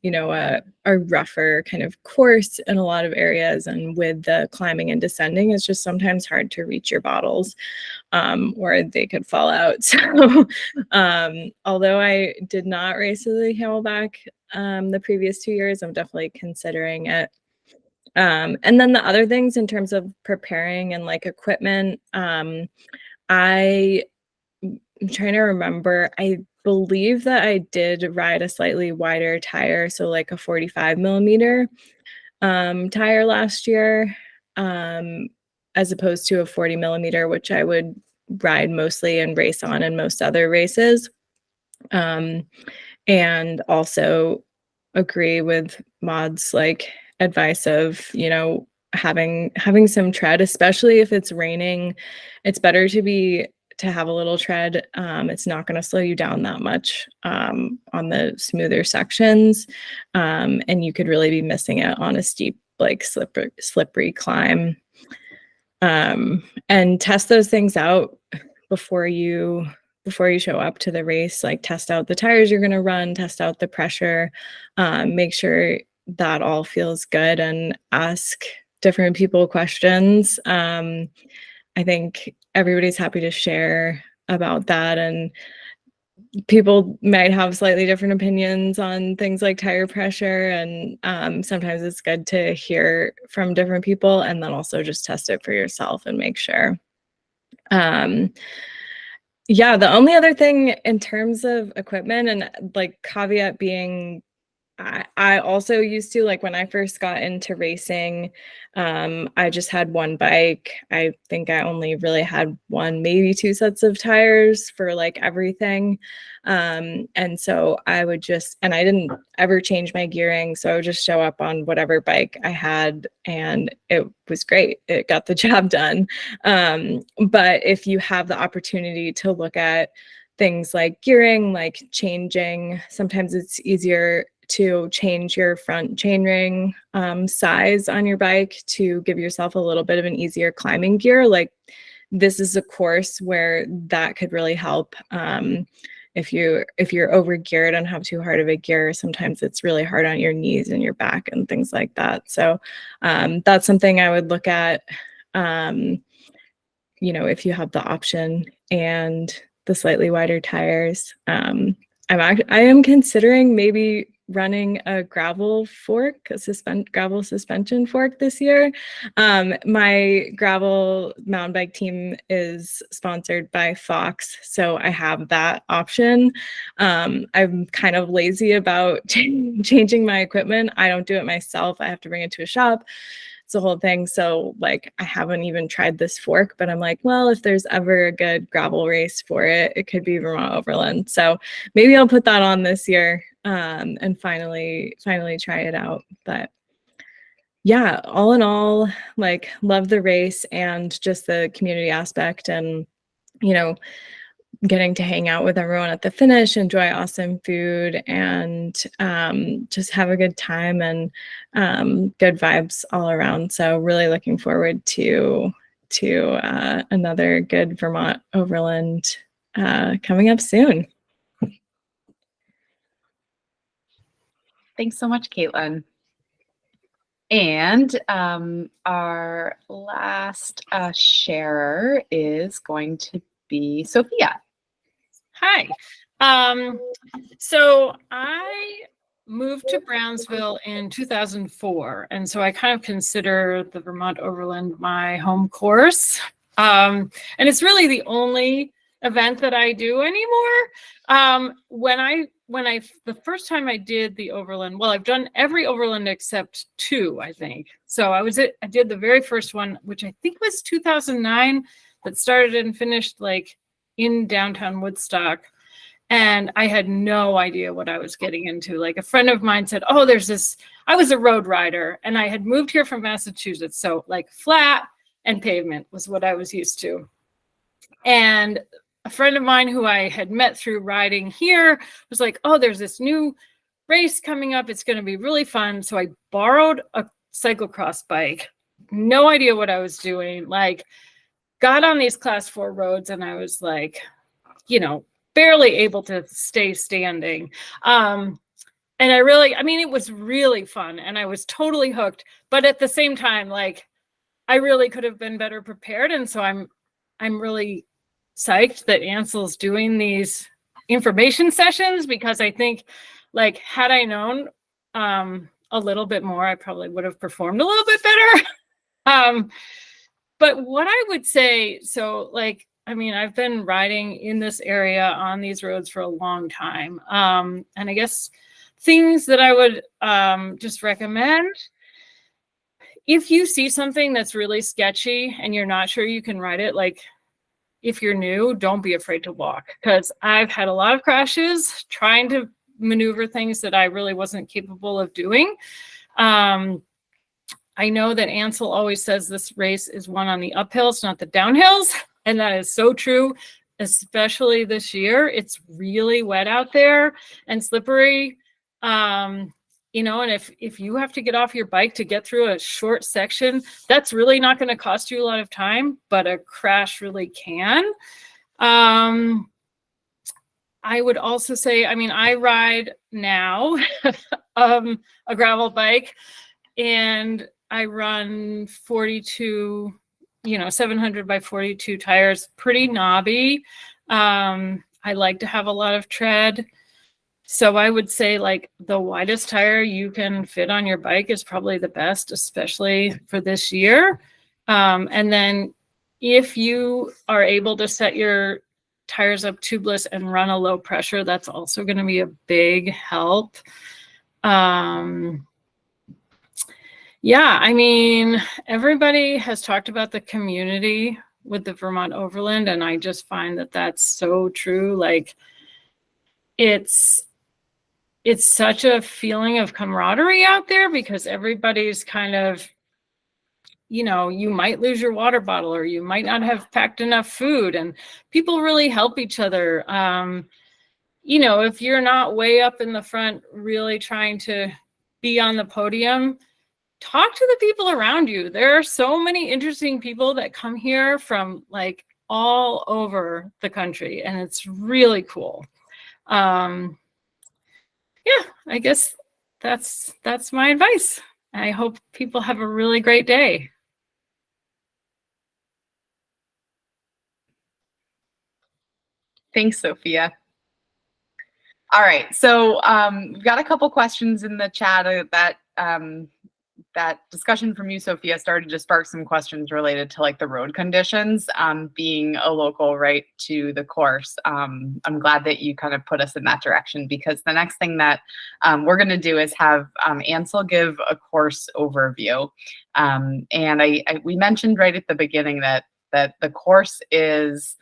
you know, a rougher kind of course in a lot of areas. And with the climbing and descending, it's just sometimes hard to reach your bottles, or they could fall out. So although I did not race with the Camelback the previous 2 years, I'm definitely considering it. And then the other things in terms of preparing and like equipment, I'm trying to remember. I believe that I did ride a slightly wider tire, so like a 45 millimeter tire last year, as opposed to a 40 millimeter, which I would ride mostly and race on in most other races. And also agree with Maud's like advice of, you know, having some tread, especially if it's raining. It's better to have a little tread. It's not going to slow you down that much on the smoother sections, and you could really be missing it on a steep, like slippery climb. And test those things out before you show up to the race. Like test out the tires you're going to run, test out the pressure, make sure that all feels good, and ask different people questions. I think everybody's happy to share about that, and people might have slightly different opinions on things like tire pressure, and sometimes it's good to hear from different people and then also just test it for yourself and make sure. Yeah, the only other thing in terms of equipment and like caveat being, I also used to, like when I first got into racing, I just had one bike. I think I only really had one, maybe two sets of tires for like everything. And so I would just, and I didn't ever change my gearing. So I would just show up on whatever bike I had and it was great. It got the job done. But if you have the opportunity to look at things like gearing, like changing, sometimes it's easier to change your front chainring size on your bike to give yourself a little bit of an easier climbing gear. Like this is a course where that could really help. If you're over geared and have too hard of a gear, sometimes it's really hard on your knees and your back and things like that. So that's something I would look at, you know, if you have the option and the slightly wider tires. I am considering maybe running a gravel fork, gravel suspension fork this year. My gravel mountain bike team is sponsored by Fox, so I have that option. I'm kind of lazy about changing my equipment. I don't do it myself. I have to bring it to a shop. It's a whole thing. So like, I haven't even tried this fork, but I'm like, well, if there's ever a good gravel race for it, it could be Vermont Overland. So maybe I'll put that on this year and finally try it out. But yeah, all in all, like love the race and just the community aspect and, you know, getting to hang out with everyone at the finish, enjoy awesome food, and just have a good time and good vibes all around. So really looking forward to another good Vermont Overland coming up soon. Thanks so much, Caitlin. And our last sharer is going to be Sophia. Hi. So I moved to Brownsville in 2004. And so I kind of consider the Vermont Overland my home course. And it's really the only event that I do anymore. The first time I did the Overland, well, I've done every Overland except two, I think. So I did the very first one, which I think was 2009, that started and finished like in downtown Woodstock. And I had no idea what I was getting into. Like a friend of mine said, oh, I was a road rider and I had moved here from Massachusetts. So like flat and pavement was what I was used to. And a friend of mine who I had met through riding here was like, oh, there's this new race coming up. It's going to be really fun. So I borrowed a cyclocross bike. No idea what I was doing. Like got on these class 4 roads and I was like, barely able to stay standing. And it was really fun and I was totally hooked. But at the same time, like, I really could have been better prepared. And so I'm really psyched that Ansel's doing these information sessions, because I think, like, had I known a little bit more, I probably would have performed a little bit better. But what I would say, so, like, I've been riding in this area on these roads for a long time. And I guess things that I would just recommend: if you see something that's really sketchy and you're not sure you can ride it, like, if you're new, don't be afraid to walk, because I've had a lot of crashes trying to maneuver things that I really wasn't capable of doing. I know that Ansel always says this race is won on the uphills, not the downhills. And that is so true, especially this year. It's really wet out there and slippery. And if you have to get off your bike to get through a short section, that's really not going to cost you a lot of time, but a crash really can. I would also say, I ride now a gravel bike, and I run 42, 700 by 42 tires, pretty knobby. I like to have a lot of tread. So I would say, like, the widest tire you can fit on your bike is probably the best, especially for this year. And then if you are able to set your tires up tubeless and run a low pressure, that's also going to be a big help. Yeah, everybody has talked about the community with the Vermont Overland, and I just find that that's so true. Like, it's such a feeling of camaraderie out there, because everybody's kind of, you might lose your water bottle, or you might not have packed enough food, and people really help each other. If you're not way up in the front really trying to be on the podium, talk to the people around you. There are so many interesting people that come here from, like, all over the country, and it's really cool. Yeah, I guess that's my advice. I hope people have a really great day. Thanks, Sophia. All right, so we've got a couple questions in the chat that discussion from you, Sophia, started to spark some questions related to, like, the road conditions, being a local right to the course. I'm glad that you kind of put us in that direction, because the next thing that we're going to do is have Ansel give a course overview. And we mentioned right at the beginning that the course is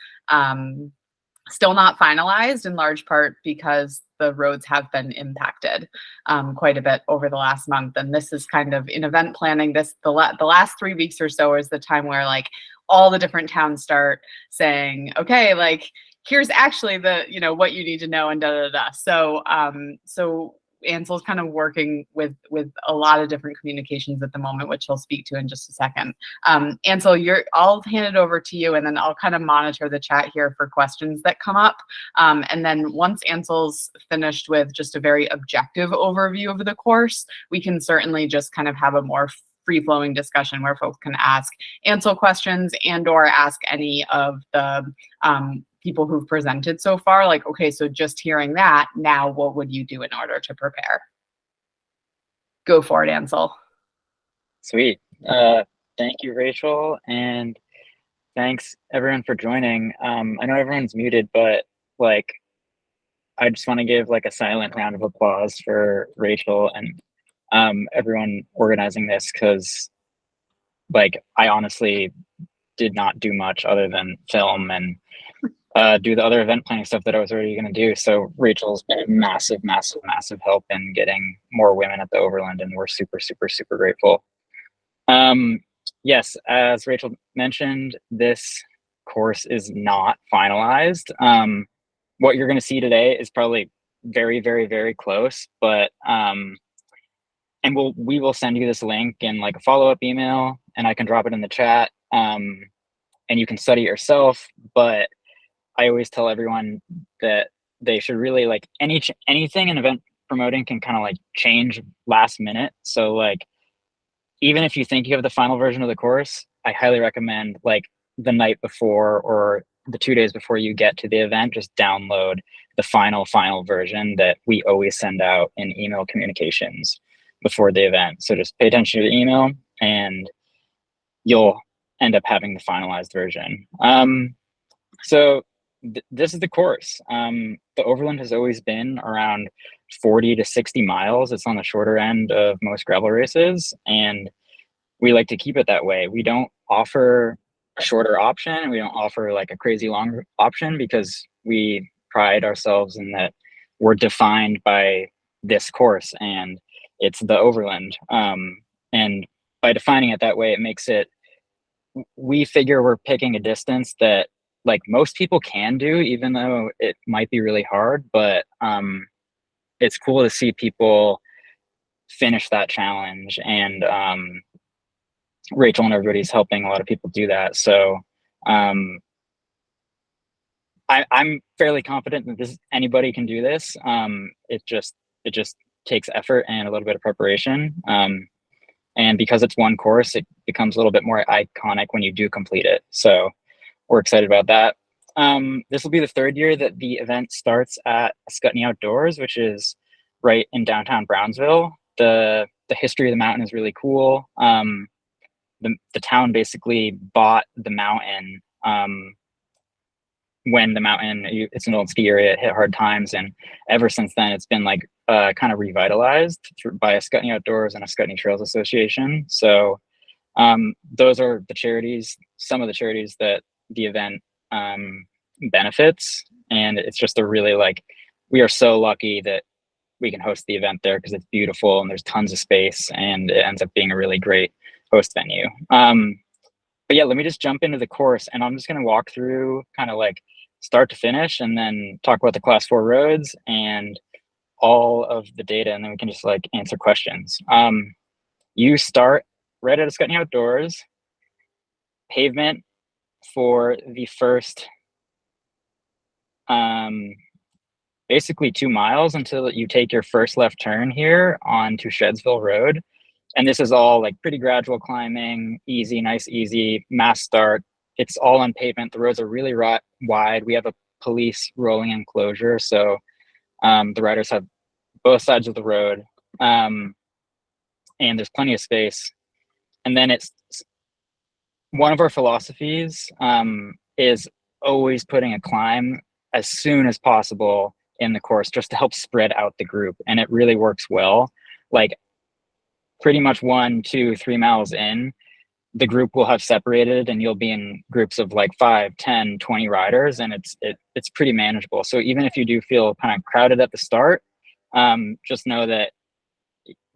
still not finalized, in large part because the roads have been impacted quite a bit over the last month. And this is kind of in event planning. The last 3 weeks or so is the time where, like, all the different towns start saying, okay, like, here's actually the, what you need to know, and da da da. So Ansel's kind of working with a lot of different communications at the moment, which he'll speak to in just a second. Ansel, I'll hand it over to you, and then I'll kind of monitor the chat here for questions that come up. And then once Ansel's finished with just a very objective overview of the course, we can certainly just kind of have a more free-flowing discussion where folks can ask Ansel questions and or ask any of the people who've presented so far, like, okay, so just hearing that, now what would you do in order to prepare? Go for it, Ansel. Sweet. Thank you, Rachel, and thanks everyone for joining. I know everyone's muted, but, like, I just want to give, like, a silent round of applause for Rachel and everyone organizing this, because, like, I honestly did not do much other than film and do the other event planning stuff that I was already going to do. So Rachel's been a massive, massive, massive help in getting more women at the Overland, and we're super, super, super grateful. Yes, as Rachel mentioned, this course is not finalized. What you're going to see today is probably very, very, very close, but and we will send you this link in, like, a follow-up email, and I can drop it in the chat, and you can study it yourself. But I always tell everyone that they should really like anything in event promoting can kind of like change last minute. So like even if you think you have the final version of the course, I highly recommend like the night before or the 2 days before you get to the event, just download the final version that we always send out in email communications before the event. So just pay attention to the email and you'll end up having the finalized version. So this is the course. The Overland has always been around 40 to 60 miles. It's on the shorter end of most gravel races, and we like to keep it that way. We don't offer a shorter option. We don't offer like a crazy long option because we pride ourselves in that we're defined by this course and it's the Overland. And by defining it that way, it makes it, we figure we're picking a distance that like most people can do, even though it might be really hard, but it's cool to see people finish that challenge. And Rachel and everybody's helping a lot of people do that. So I'm fairly confident that anybody can do this. It just takes effort and a little bit of preparation. And because it's one course, it becomes a little bit more iconic when you do complete it. So we're excited about that. This will be the third year that the event starts at Scuttney Outdoors, which is right in downtown Brownsville. The history of the mountain is really cool. The town basically bought the mountain when the mountain, it's an old ski area, it hit hard times, and ever since then it's been like kind of revitalized by a Scuttney Outdoors and a Scuttney Trails Association. So those are the charities, some of the charities that the event benefits, and it's just a really like, we are so lucky that we can host the event there because it's beautiful and there's tons of space and it ends up being a really great host venue. But yeah, let me just jump into the course, and I'm just going to walk through kind of like start to finish and then talk about the class 4 roads and all of the data, and then we can just like answer questions. You start right at a Scuttney Outdoors, pavement for the first basically 2 miles until you take your first left turn here onto Shedsville Road. And this is all like pretty gradual climbing, easy, nice, easy, mass start. It's all on pavement. The roads are really wide. We have a police rolling enclosure. So the riders have both sides of the road, and there's plenty of space. And then it's one of our philosophies is always putting a climb as soon as possible in the course just to help spread out the group. And it really works well. Like pretty much 1, 2, 3 miles in, the group will have separated and you'll be in groups of like 5, 10, 20 riders, and it's pretty manageable. So even if you do feel kind of crowded at the start, just know that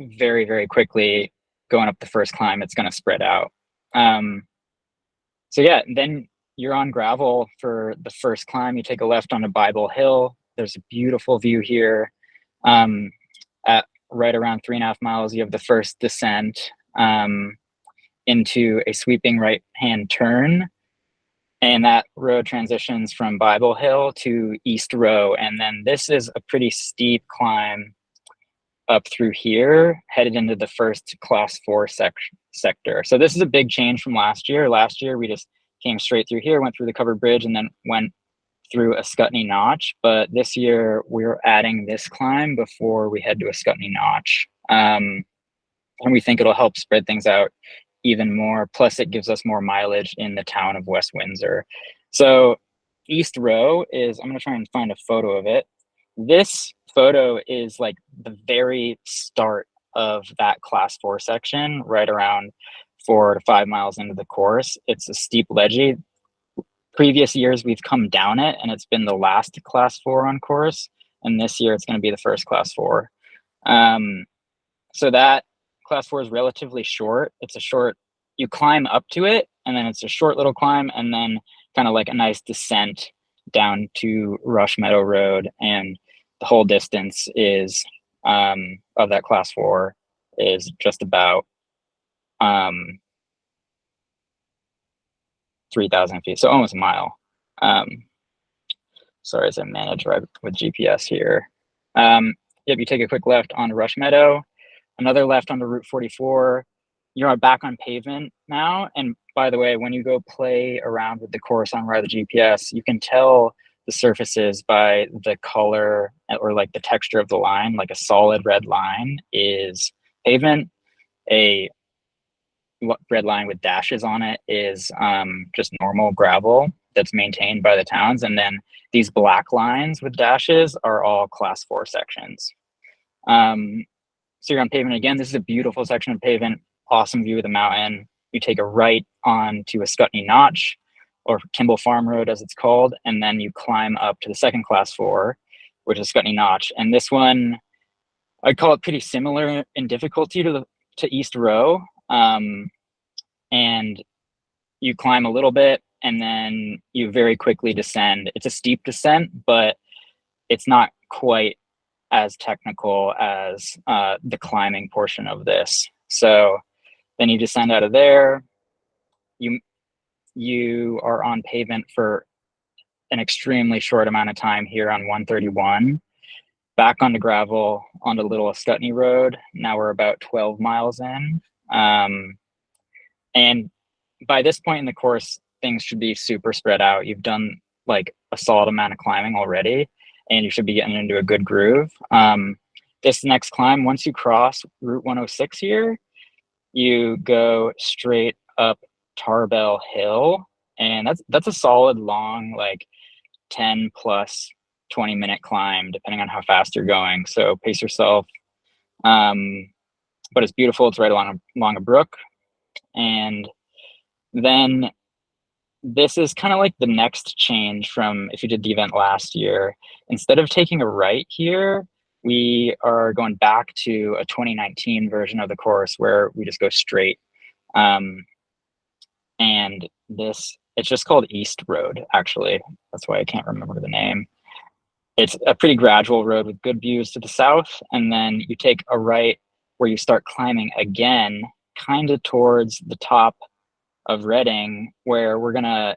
very, very quickly going up the first climb, it's going to spread out. So yeah, then you're on gravel for the first climb. You take a left onto Bible Hill. There's a beautiful view here. At right around 3.5 miles, you have the first descent into a sweeping right-hand turn. And that road transitions from Bible Hill to East Row. And then this is a pretty steep climb up through here, headed into the first class 4 sector. So this is a big change from last year. Last year, we just came straight through here, went through the covered bridge, and then went through a Scuttney notch. But this year, we're adding this climb before we head to a Scuttney notch. And we think it'll help spread things out even more. Plus, it gives us more mileage in the town of West Windsor. So East Row is, I'm going to try and find a photo of it. This photo is like the very start of that class 4 section, right around 4 to 5 miles into the course. It's a steep ledge. Previous years, we've come down it, and it's been the last class 4 on course. And this year, it's going to be the first class 4. So that class 4 is relatively short. It's a short, you climb up to it, and then it's a short little climb, and then kind of like a nice descent down to Rush Meadow Road. And the whole distance is of that class 4 is just about 3,000 feet, so almost a mile. sorry, as I manage right with GPS here. Yep, you take a quick left on Rush Meadow, another left onto Route 44. You're back on pavement now. And by the way, when you go play around with the course on the GPS, you can tell the surfaces by the color or like the texture of the line. Like a solid red line is pavement. A red line with dashes on it is just normal gravel that's maintained by the towns. And then these black lines with dashes are all class 4 sections. So you're on pavement again. This is a beautiful section of pavement, awesome view of the mountain. You take a right onto a Scutney Notch, or Kimball Farm Road as it's called, and then you climb up to the second class 4, which is Scutney Notch. And this one, I'd call it pretty similar in difficulty to East Row. And you climb a little bit and then you very quickly descend. It's a steep descent, but it's not quite as technical as the climbing portion of this. So then you descend out of there. You are on pavement for an extremely short amount of time here on 131. Back onto gravel onto Little Ascutney Road. Now we're about 12 miles in. And by this point in the course, things should be super spread out. You've done like a solid amount of climbing already, and you should be getting into a good groove. This next climb, once you cross Route 106 here, you go straight up Tarbell Hill, and that's a solid long, like 10 plus 20-minute climb, depending on how fast you're going. So pace yourself. But it's beautiful. It's right along a brook. And then this is kind of like the next change from if you did the event last year. Instead of taking a right here, we are going back to a 2019 version of the course where we just go straight. And it's just called East Road, actually. That's why I can't remember the name. It's a pretty gradual road with good views to the south. And then you take a right where you start climbing again, kind of towards the top of Reading, where we're gonna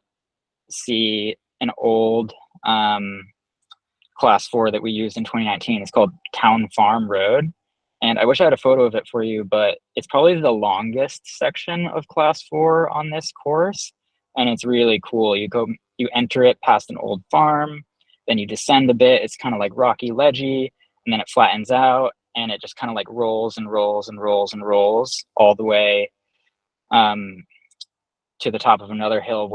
see an old class 4 that we used in 2019. It's called Town Farm Road. And I wish I had a photo of it for you, but it's probably the longest section of class 4 on this course. And it's really cool. You enter it past an old farm, then you descend a bit. It's kind of like rocky, ledgy, and then it flattens out and it just kind of like rolls and rolls and rolls and rolls all the way to the top of another hill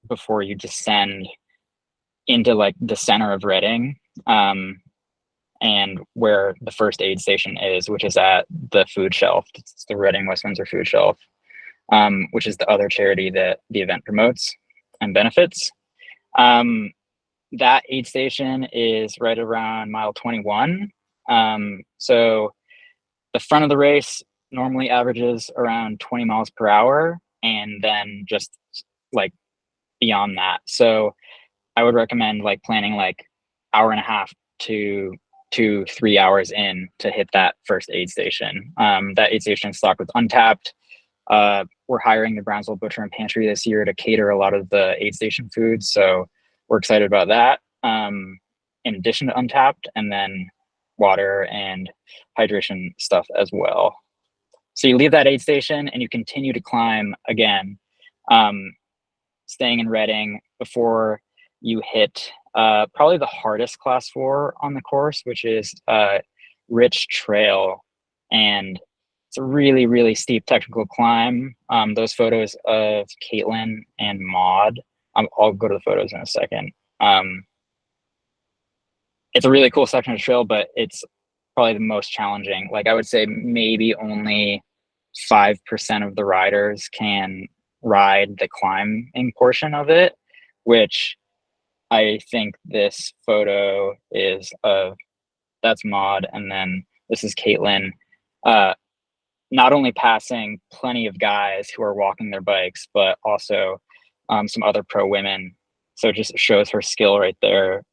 before you descend into like the center of Reading, and where the first aid station is, which is at the food shelf. It's the Reading West Windsor Food Shelf, which is the other charity that the event promotes and benefits. That aid station is right around mile 21. So the front of the race normally averages around 20 miles per hour, and then just like beyond that. So I would recommend like planning like hour and a half to 3 hours in to hit that first aid station. That aid station is stocked with Untapped. We're hiring the Brownsville Butcher and Pantry this year to cater a lot of the aid station foods. So we're excited about that. In addition to Untapped, and then water and hydration stuff as well. So you leave that aid station and you continue to climb again, staying in Reading before you hit probably the hardest class 4 on the course, which is Rich Trail. And it's a really, really steep technical climb. Those photos of Caitlin and Maud, I'll go to the photos in a second. It's a really cool section of trail, but it's probably the most challenging. Like I would say maybe only 5% of the riders can ride the climbing portion of it, which I think this photo is of, that's Maud, and then this is Caitlin. Not only passing plenty of guys who are walking their bikes, but also some other pro women. So it just shows her skill right there,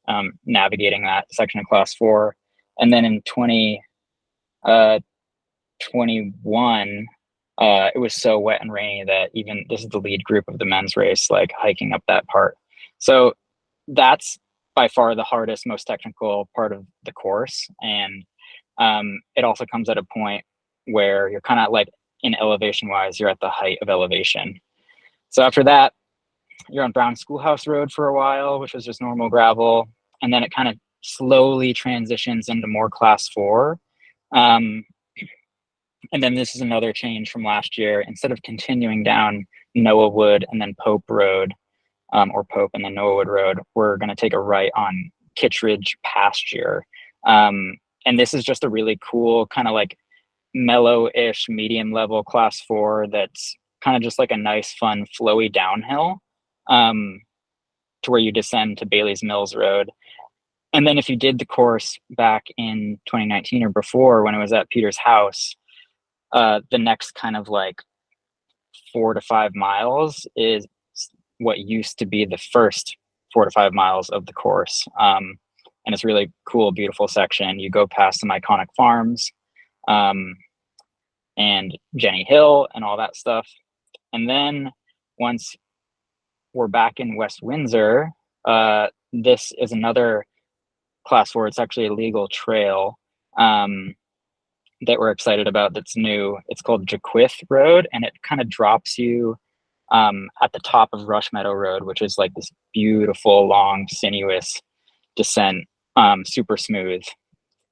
navigating that section of class 4. And then in 2021, it was so wet and rainy that even this is the lead group of the men's race, like hiking up that part. So that's by far the hardest, most technical part of the course. And it also comes at a point where you're kind of like in elevation wise, you're at the height of elevation. So after that, you're on Brown Schoolhouse Road for a while, which was just normal gravel. And then it kind of slowly transitions into more class 4. And then this is another change from last year. Instead of continuing down Noah Wood and then Pope Road, or Pope and then Noah Wood Road, we're going to take a right on Kittredge pasture. And this is just a really cool kind of like mellow-ish medium level class 4 that's kind of just like a nice, fun, flowy downhill to where you descend to Bailey's Mills Road. And then if you did the course back in 2019 or before when it was at Peter's house, the next kind of like 4 to 5 miles is what used to be the first 4 to 5 miles of the course. And it's really cool, beautiful section. You go past some iconic farms and Jenny Hill and all that stuff. And then once we're back in West Windsor, this is another class 4. It's actually a legal trail that we're excited about that's new. It's called Jaquith Road, and it kind of drops you at the top of Rush Meadow Road, which is like this beautiful, long, sinuous descent, super smooth.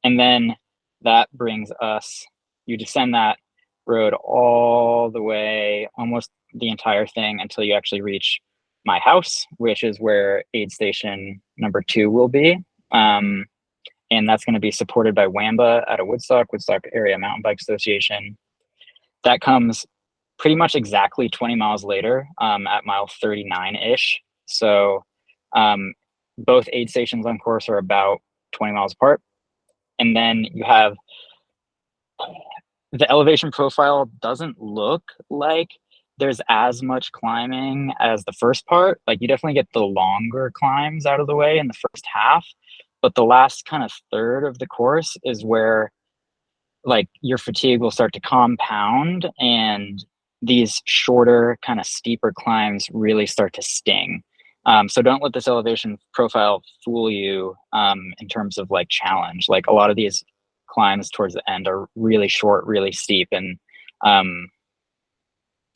And then that brings us, you descend that road all the way, almost the entire thing, until you actually reach my house, which is where aid station number 2 will be. And that's going to be supported by WAMBA out of Woodstock Area Mountain Bike Association. That comes pretty much exactly 20 miles later at mile 39-ish. So both aid stations on course are about 20 miles apart. And then you have the elevation profile doesn't look like there's as much climbing as the first part. Like you definitely get the longer climbs out of the way in the first half, but the last kind of third of the course is where like your fatigue will start to compound and these shorter kind of steeper climbs really start to sting. So don't let this elevation profile fool you in terms of like challenge. Like a lot of these climbs towards the end are really short, really steep, and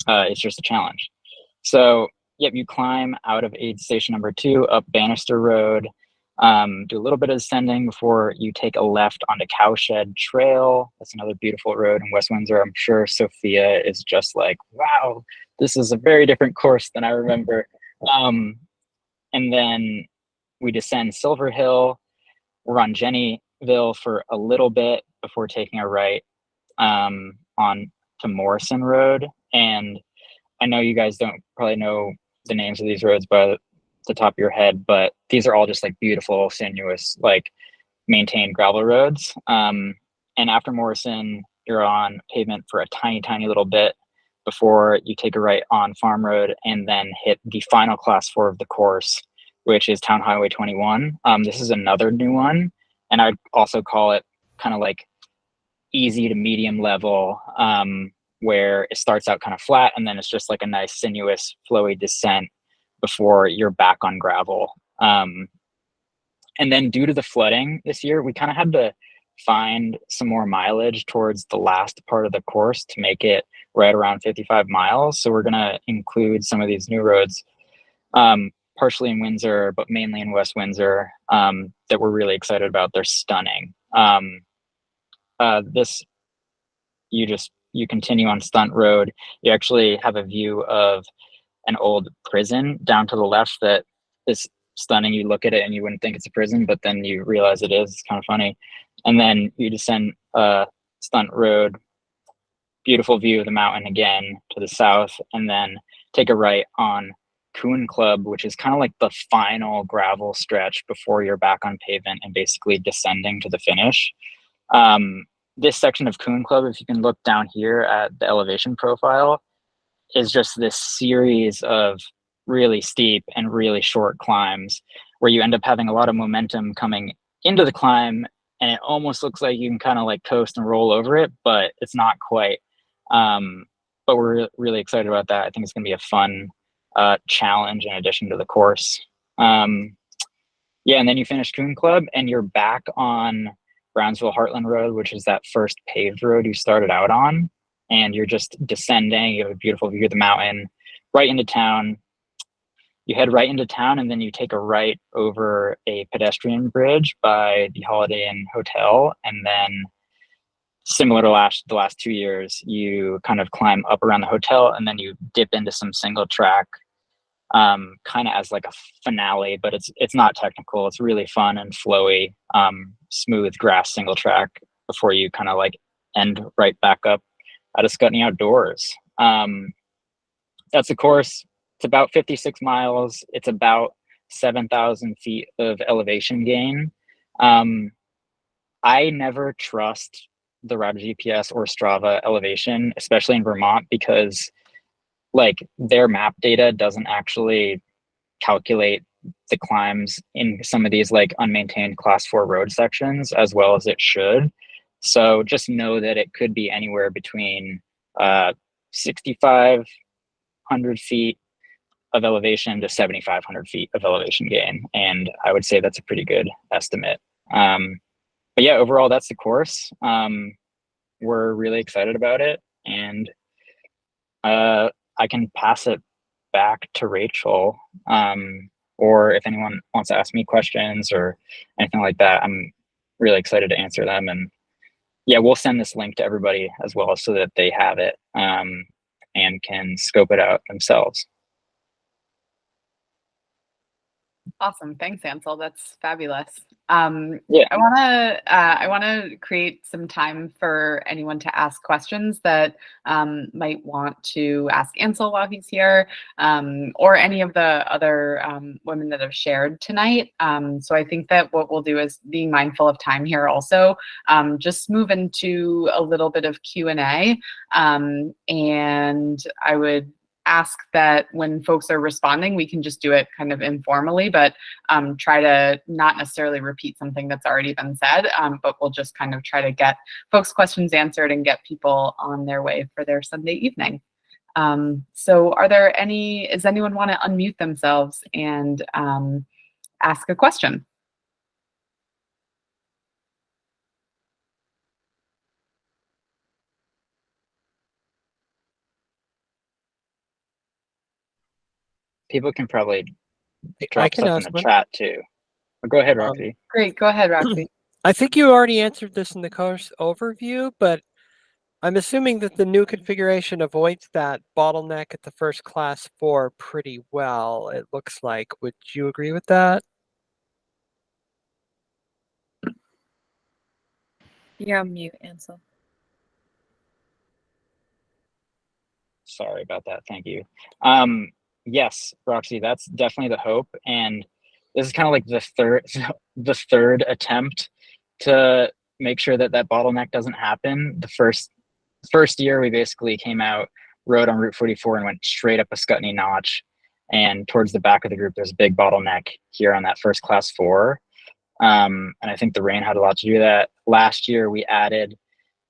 it's just a challenge. So yep, you climb out of aid station number 2 up Bannister Road, do a little bit of descending before you take a left onto Cowshed Trail. That's another beautiful road in West Windsor. I'm sure Sophia is just like, wow, this is a very different course than I remember. And then we descend Silver Hill. We're on Jennyville for a little bit before taking a right on to Morrison Road. And I know you guys don't probably know the names of these roads by the top of your head, but these are all just like beautiful, sinuous, like maintained gravel roads. And after Morrison, you're on pavement for a tiny, tiny little bit before you take a right on Farm Road and then hit the final class 4 of the course, which is Town Highway 21. This is another new one, and I'd also call it kind of like easy to medium level, where it starts out kind of flat and then it's just like a nice sinuous flowy descent before you're back on gravel. And then due to the flooding this year, we kind of had to find some more mileage towards the last part of the course to make it right around 55 miles. So we're going to include some of these new roads, partially in Windsor, but mainly in West Windsor, that we're really excited about. They're stunning. This, you continue on Stunt Road. You actually have a view of an old prison down to the left that is stunning. You look at it and you wouldn't think it's a prison, but then you realize it is. It's kind of funny. And then you descend Stunt Road, beautiful view of the mountain again to the south, and then take a right on Coon Club, which is kind of like the final gravel stretch before you're back on pavement and basically descending to the finish. This section of Coon Club, if you can look down here at the elevation profile, is just this series of really steep and really short climbs where you end up having a lot of momentum coming into the climb, and it almost looks like you can kind of like coast and roll over it, but it's not quite. But we're really excited about that. I think it's going to be a fun challenge in addition to the course. Yeah, and then you finish Coon Club and you're back on Brownsville Heartland Road, which is that first paved road you started out on. And you're just descending. You have a beautiful view of the mountain right into town. You head right into town and then you take a right over a pedestrian bridge by the Holiday Inn Hotel. And then similar to the last 2 years, you kind of climb up around the hotel and then you dip into some single track, kind of as like a finale, but it's not technical. It's really fun and flowy, smooth grass single track before you kind of like end right back up at Ascutney Outdoors. That's a course. It's about 56 miles. It's about 7,000 feet of elevation gain. I never trust the route GPS or Strava elevation, especially in Vermont, because like their map data doesn't actually calculate the climbs in some of these like unmaintained class 4 road sections as well as it should. So just know that it could be anywhere between 6,500 feet of elevation to 7,500 feet of elevation gain. And I would say that's a pretty good estimate. But yeah, overall, that's the course. We're really excited about it. And I can pass it back to Rachel. Or if anyone wants to ask me questions or anything like that, I'm really excited to answer them. And yeah, we'll send this link to everybody as well so that they have it and can scope it out themselves. Awesome. Thanks, Ansel. That's fabulous. Yeah. I wanna create some time for anyone to ask questions that might want to ask Ansel while he's here, or any of the other women that have shared tonight. So I think that what we'll do is, being mindful of time here also, just move into a little bit of Q&A. And I would ask that when folks are responding, we can just do it kind of informally, but try to not necessarily repeat something that's already been said, but we'll just kind of try to get folks' questions answered and get people on their way for their Sunday evening. So does anyone want to unmute themselves and ask a question? People can probably drop stuff in the chat too. But go ahead, Roxy. Great, go ahead, Roxy. I think you already answered this in the course overview, but I'm assuming that the new configuration avoids that bottleneck at the first class 4 pretty well, it looks like. Would you agree with that? You're on mute, Ansel. Sorry about that. Thank you. Yes, Roxy, that's definitely the hope. And this is kind of like the third attempt to make sure that that bottleneck doesn't happen. The first year we basically came out, rode on Route 44 and went straight up Ascutney Notch. And towards the back of the group, there's a big bottleneck here on that first class 4. And I think the rain had a lot to do with that. Last year we added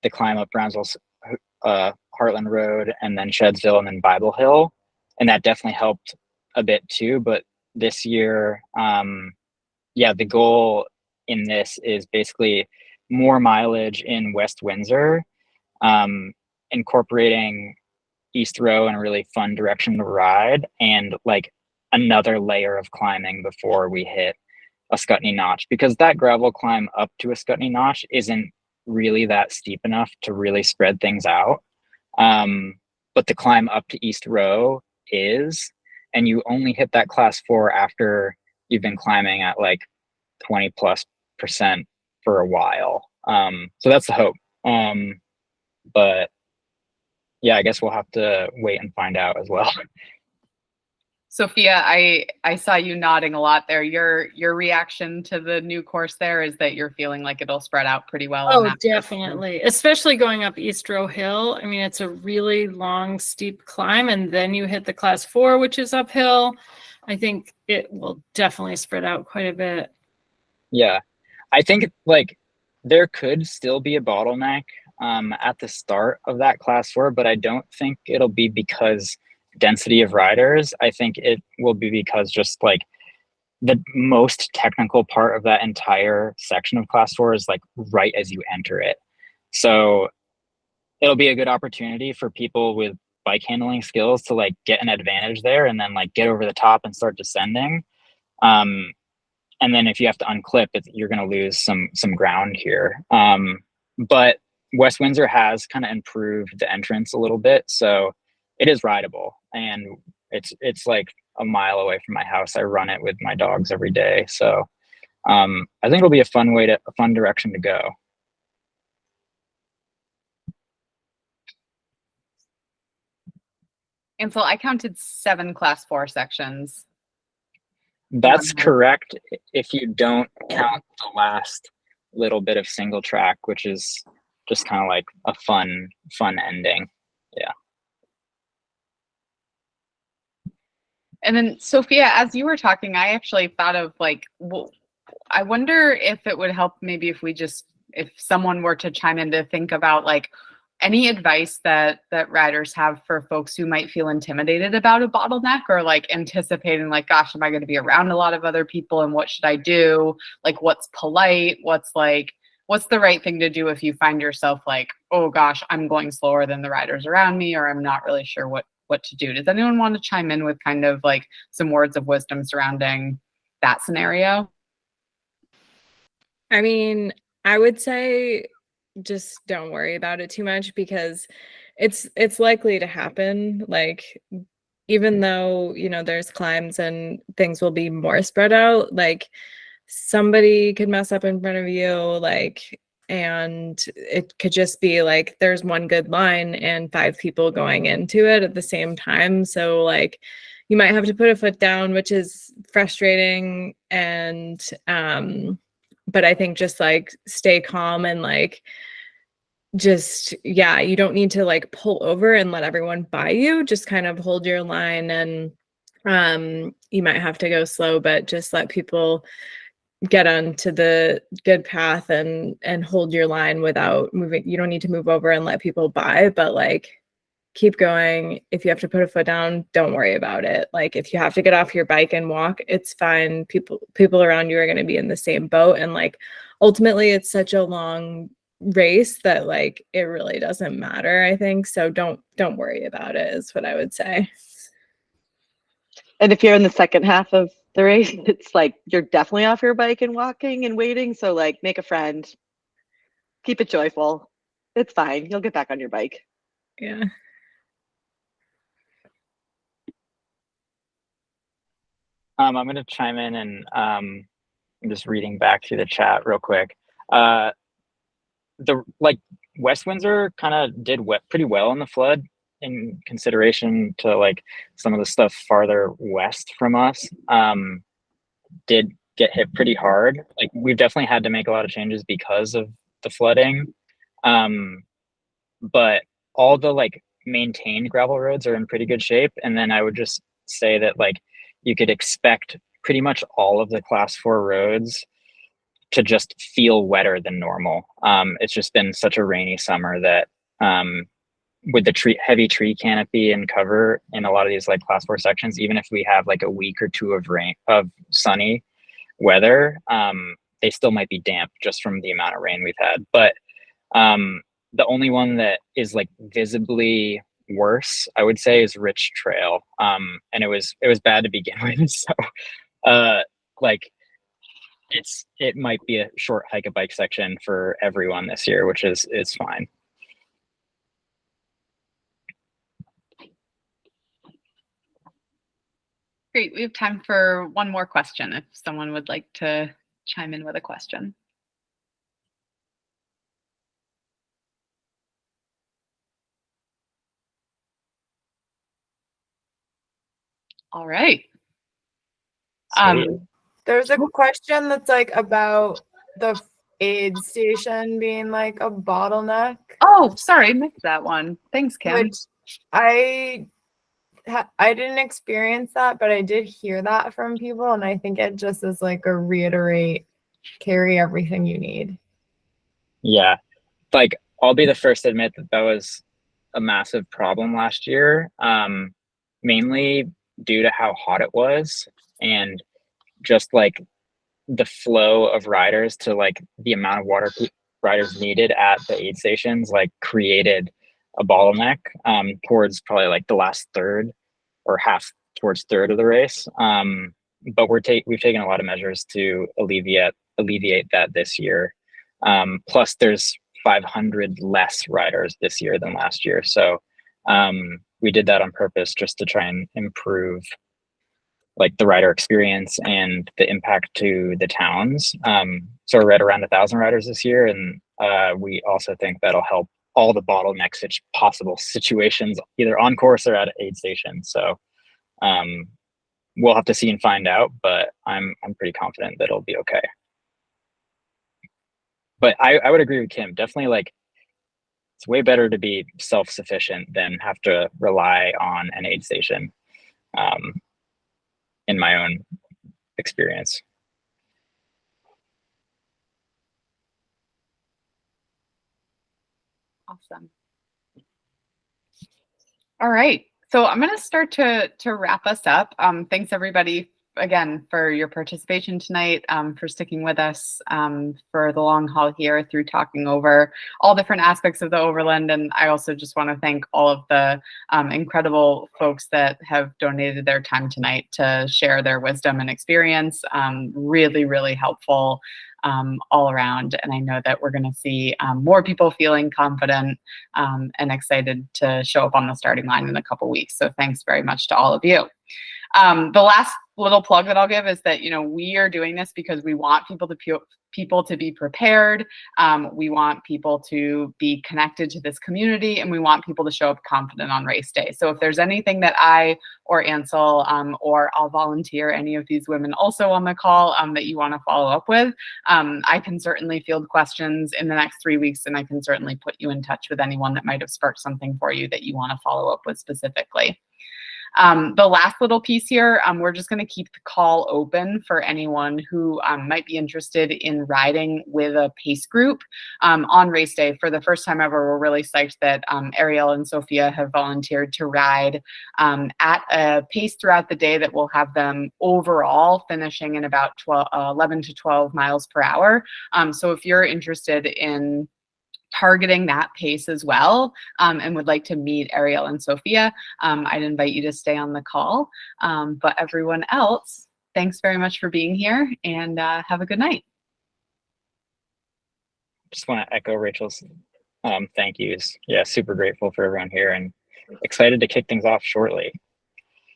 the climb up Brownsville's Heartland Road and then Shedsville and then Bible Hill. And that definitely helped a bit too. But this year, the goal in this is basically more mileage in West Windsor, incorporating East Row in a really fun direction to ride, and like another layer of climbing before we hit Ascutney Notch, because that gravel climb up to Ascutney Notch isn't really that steep enough to really spread things out. But the climb up to East Row is, and you only hit that class 4 after you've been climbing at like 20+% for a while. So that's the hope. But yeah, I guess we'll have to wait and find out as well. Sophia, I saw you nodding a lot there. Your reaction to the new course there is that you're feeling like it'll spread out pretty well. Oh, definitely. Especially going up East Row Hill. I mean, it's a really long, steep climb, and then you hit the class 4, which is uphill. I think it will definitely spread out quite a bit. Yeah, I think like there could still be a bottleneck at the start of that class 4, but I don't think it'll be because density of riders. I think it will be because just like the most technical part of that entire section of class 4 is like right as you enter it. So it'll be a good opportunity for people with bike handling skills to like get an advantage there and then like get over the top and start descending. And then if you have to unclip it, you're going to lose some ground here. But West Windsor has kind of improved the entrance a little bit, so it is rideable, and it's like a mile away from my house. I run it with my dogs every day, so I think it'll be a fun direction to go. And so I counted 7 class 4 sections. That's correct if you don't count the last little bit of single track, which is just kind of like a fun ending. Yeah. And then Sophia, as you were talking, I actually thought of like, I wonder if it would help maybe if someone were to chime in to think about like any advice that riders have for folks who might feel intimidated about a bottleneck, or like anticipating like, gosh, am I going to be around a lot of other people and what should I do? Like, what's polite? What's the right thing to do if you find yourself like, oh gosh, I'm going slower than the riders around me, or I'm not really sure what to do? Does anyone want to chime in with kind of like some words of wisdom surrounding that scenario? I mean, I would say just don't worry about it too much, because it's likely to happen. Like, even though, you know, there's climbs and things will be more spread out, like somebody could mess up in front of you, like, and it could just be like there's one good line and 5 people going into it at the same time. So like you might have to put a foot down, which is frustrating. And but I think just like stay calm and like just, yeah, you don't need to like pull over and let everyone by you. Just kind of hold your line, and you might have to go slow, but just let people get onto the good path and hold your line without moving. You don't need to move over and let people by, but like keep going. If you have to put a foot down, don't worry about it. Like if you have to get off your bike and walk, it's fine. People around you are going to be in the same boat, and like ultimately it's such a long race that like it really doesn't matter, I think. So don't worry about it is what I would say. And if you're in the second half of the race, it's like you're definitely off your bike and walking and waiting. So like make a friend, keep it joyful. It's fine. You'll get back on your bike. Yeah. I'm going to chime in, and I'm just reading back through the chat real quick. The like West Windsor kind of did pretty well in the flood in consideration to like some of the stuff farther west from us. Did get hit pretty hard. Like we've definitely had to make a lot of changes because of the flooding. But all the like maintained gravel roads are in pretty good shape. And then I would just say that like you could expect pretty much all of the class 4 roads to just feel wetter than normal. It's just been such a rainy summer that with the heavy tree canopy and cover in a lot of these like class 4 sections, even if we have like a week or two of sunny weather, they still might be damp just from the amount of rain we've had. But the only one that is like visibly worse, I would say, is Rich Trail. And it was bad to begin with. So like it might be a short hike a bike section for everyone this year, which is fine. Great. We have time for one more question if someone would like to chime in with a question. All right. There's a question that's like about the aid station being like a bottleneck. Oh, sorry, I missed that one. Thanks, Kim. Which I didn't experience that, but I did hear that from people, and I think it just is like a reiterate, carry everything you need. Yeah, like I'll be the first to admit that was a massive problem last year, mainly due to how hot it was. And just like the flow of riders to like the amount of water riders needed at the aid stations like created a bottleneck towards probably like the last third or half towards third of the race. But we've taken a lot of measures to alleviate that this year. Plus there's 500 less riders this year than last year. So we did that on purpose just to try and improve like the rider experience and the impact to the towns. So we're at around 1,000 riders this year. And we also think that'll help all the bottlenecks possible situations, either on course or at aid station. So we'll have to see and find out, but I'm pretty confident that it'll be okay. But I would agree with Kim. Definitely, like, it's way better to be self-sufficient than have to rely on an aid station, in my own experience. Awesome. All right. So I'm going to start to wrap us up. Thanks everybody again for your participation tonight, for sticking with us for the long haul here through talking over all different aspects of the Overland. And I also just want to thank all of the incredible folks that have donated their time tonight to share their wisdom and experience. Really, really helpful all around. And I know that we're going to see more people feeling confident and excited to show up on the starting line in a couple weeks. So thanks very much to all of you. The last little plug that I'll give is that, you know, we are doing this because we want people to be prepared. We want people to be connected to this community, and we want people to show up confident on race day. So if there's anything that I or Ansel or I'll volunteer any of these women also on the call that you want to follow up with, I can certainly field questions in the next 3 weeks, and I can certainly put you in touch with anyone that might have sparked something for you that you want to follow up with specifically. The last little piece here, we're just going to keep the call open for anyone who might be interested in riding with a pace group on race day. For the first time ever, we're really psyched that Ariel and Sophia have volunteered to ride at a pace throughout the day that will have them overall finishing in about 11 to 12 miles per hour. So if you're interested in targeting that pace as well and would like to meet Ariel and Sophia, I'd invite you to stay on the call. But everyone else, thanks very much for being here, and have a good night. Just want to echo Rachel's thank yous. Yeah, super grateful for everyone here and excited to kick things off shortly.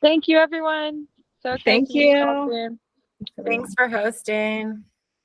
Thank you, everyone. So Thank excited to meet you. all soon. Thanks for hosting.